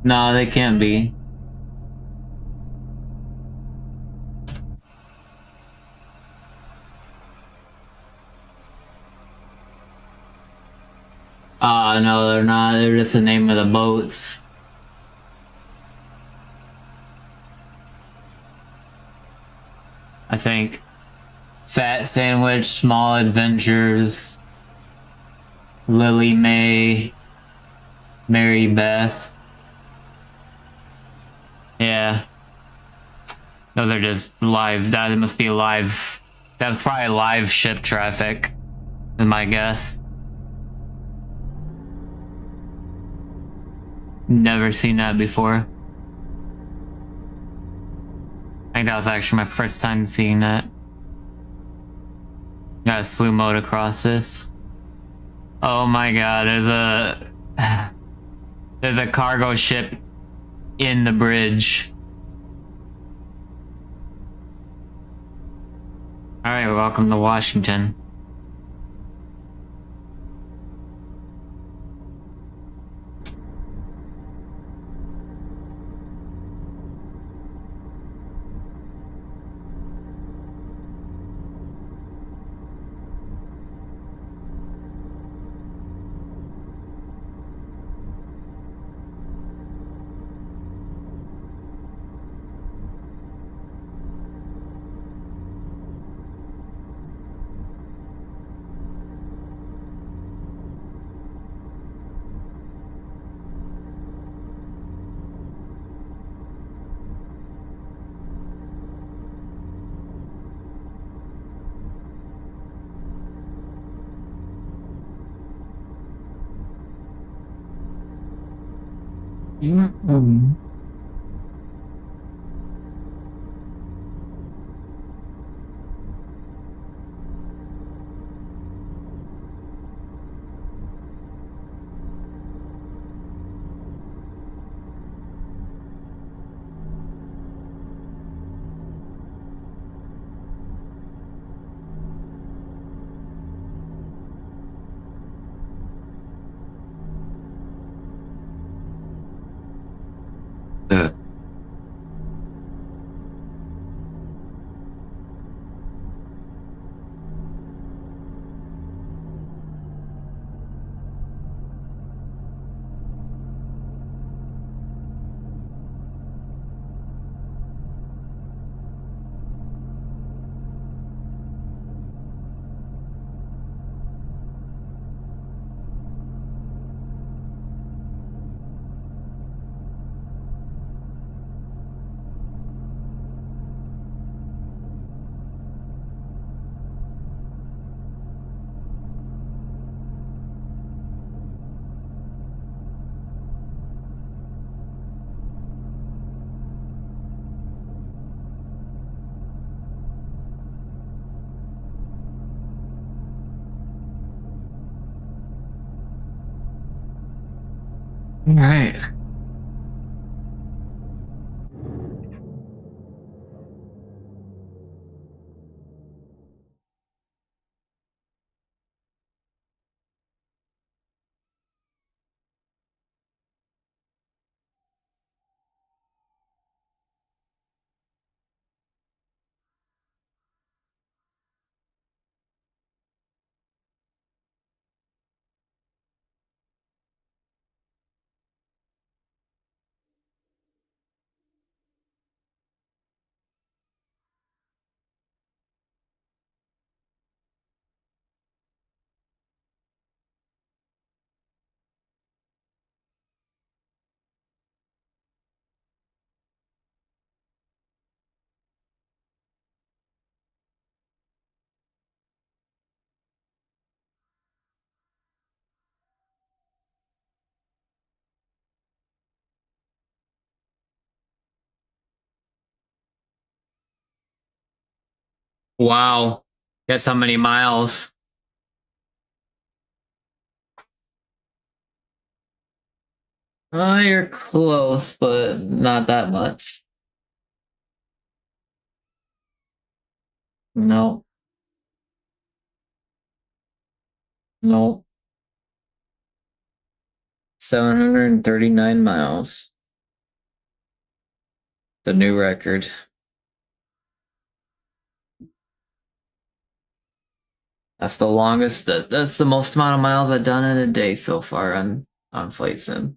No, they can't be. No, they're not. They're just the name of the boats. I think. Fat Sandwich, Small Adventures, Lily Mae, Mary Beth. Yeah. Those are just live. That must be live. That's probably live ship traffic, is my guess. Never seen that before. I think that was actually my first time seeing that. Got a slew mode across this. Oh my god, there's a cargo ship in the bridge. Alright, welcome to Washington. Alright. Wow. Guess how many miles? You're close, but not that much. No. No. 739 miles. The new record. That's the longest. That's the most amount of miles I've done in a day so far on Flight Sim.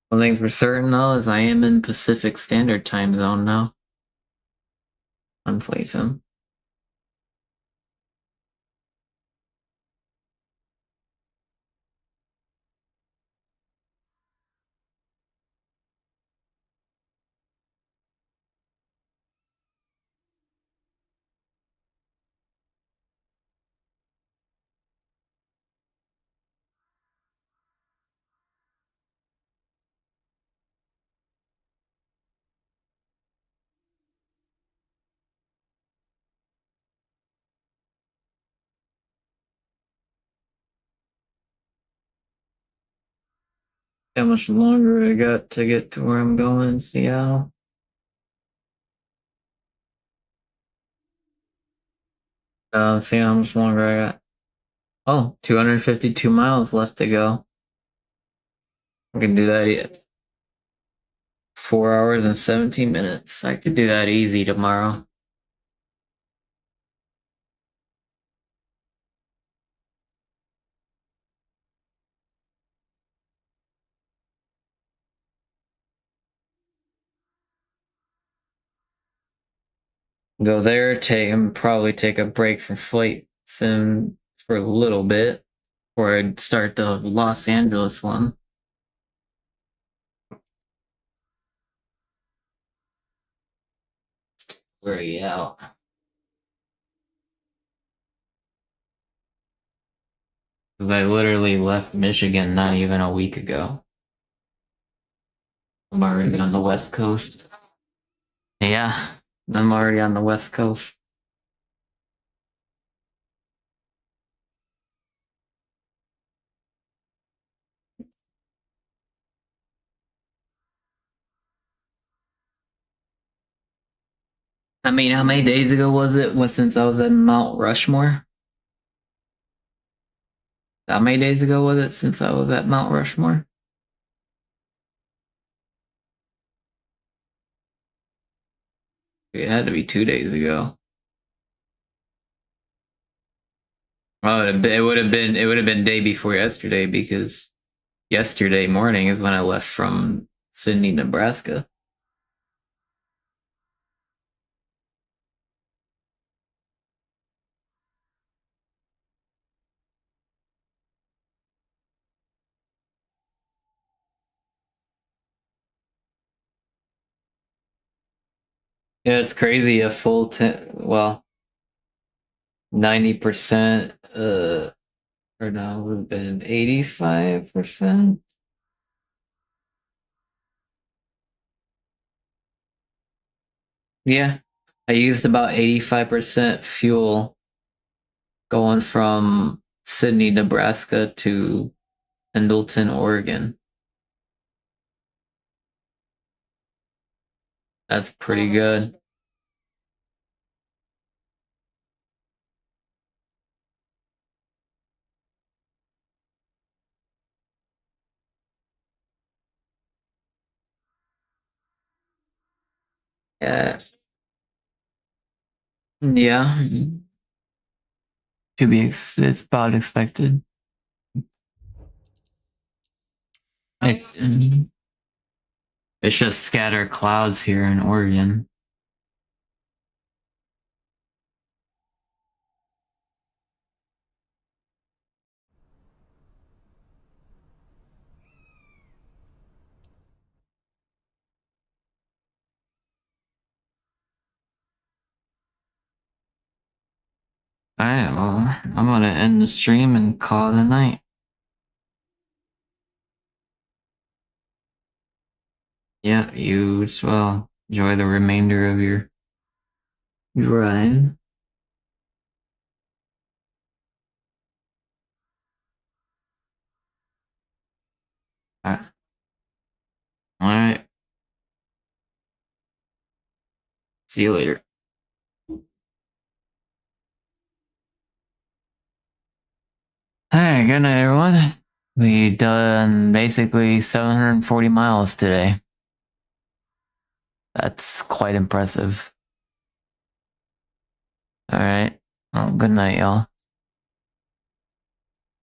One thing for certain though is I am in Pacific Standard Time Zone now on Flight Sim. How much longer I got to get to where I'm going in Seattle? See how much longer I got. Oh, 252 miles left to go. I can do that yet. 4 hours and 17 minutes. I could do that easy tomorrow. Go there, probably take a break from Flight Sim for a little bit before I start the Los Angeles one. Where are you out? Because I literally left Michigan not even a week ago. I'm already on the West Coast. Yeah, I'm already on the West Coast. I mean, how many days ago was it? Was since I was at Mount Rushmore? How many days ago was it since I was at Mount Rushmore? It had to be 2 days ago. Oh, it would have been day before yesterday because yesterday morning is when I left from Sydney, Nebraska. Yeah, it's crazy. A full 90%, or no, it would have been 85%. Yeah, I used about 85% fuel going from Sydney, Nebraska to Pendleton, Oregon. That's pretty good. Yeah, yeah. It's about expected. It's just scattered clouds here in Oregon. Alright, well, I'm gonna end the stream and call it a night. Yeah, you as well. Enjoy the remainder of your drive. Alright. See you later. Hey, good night, everyone. We done basically 740 miles today. That's quite impressive. All right. Well, good night, y'all.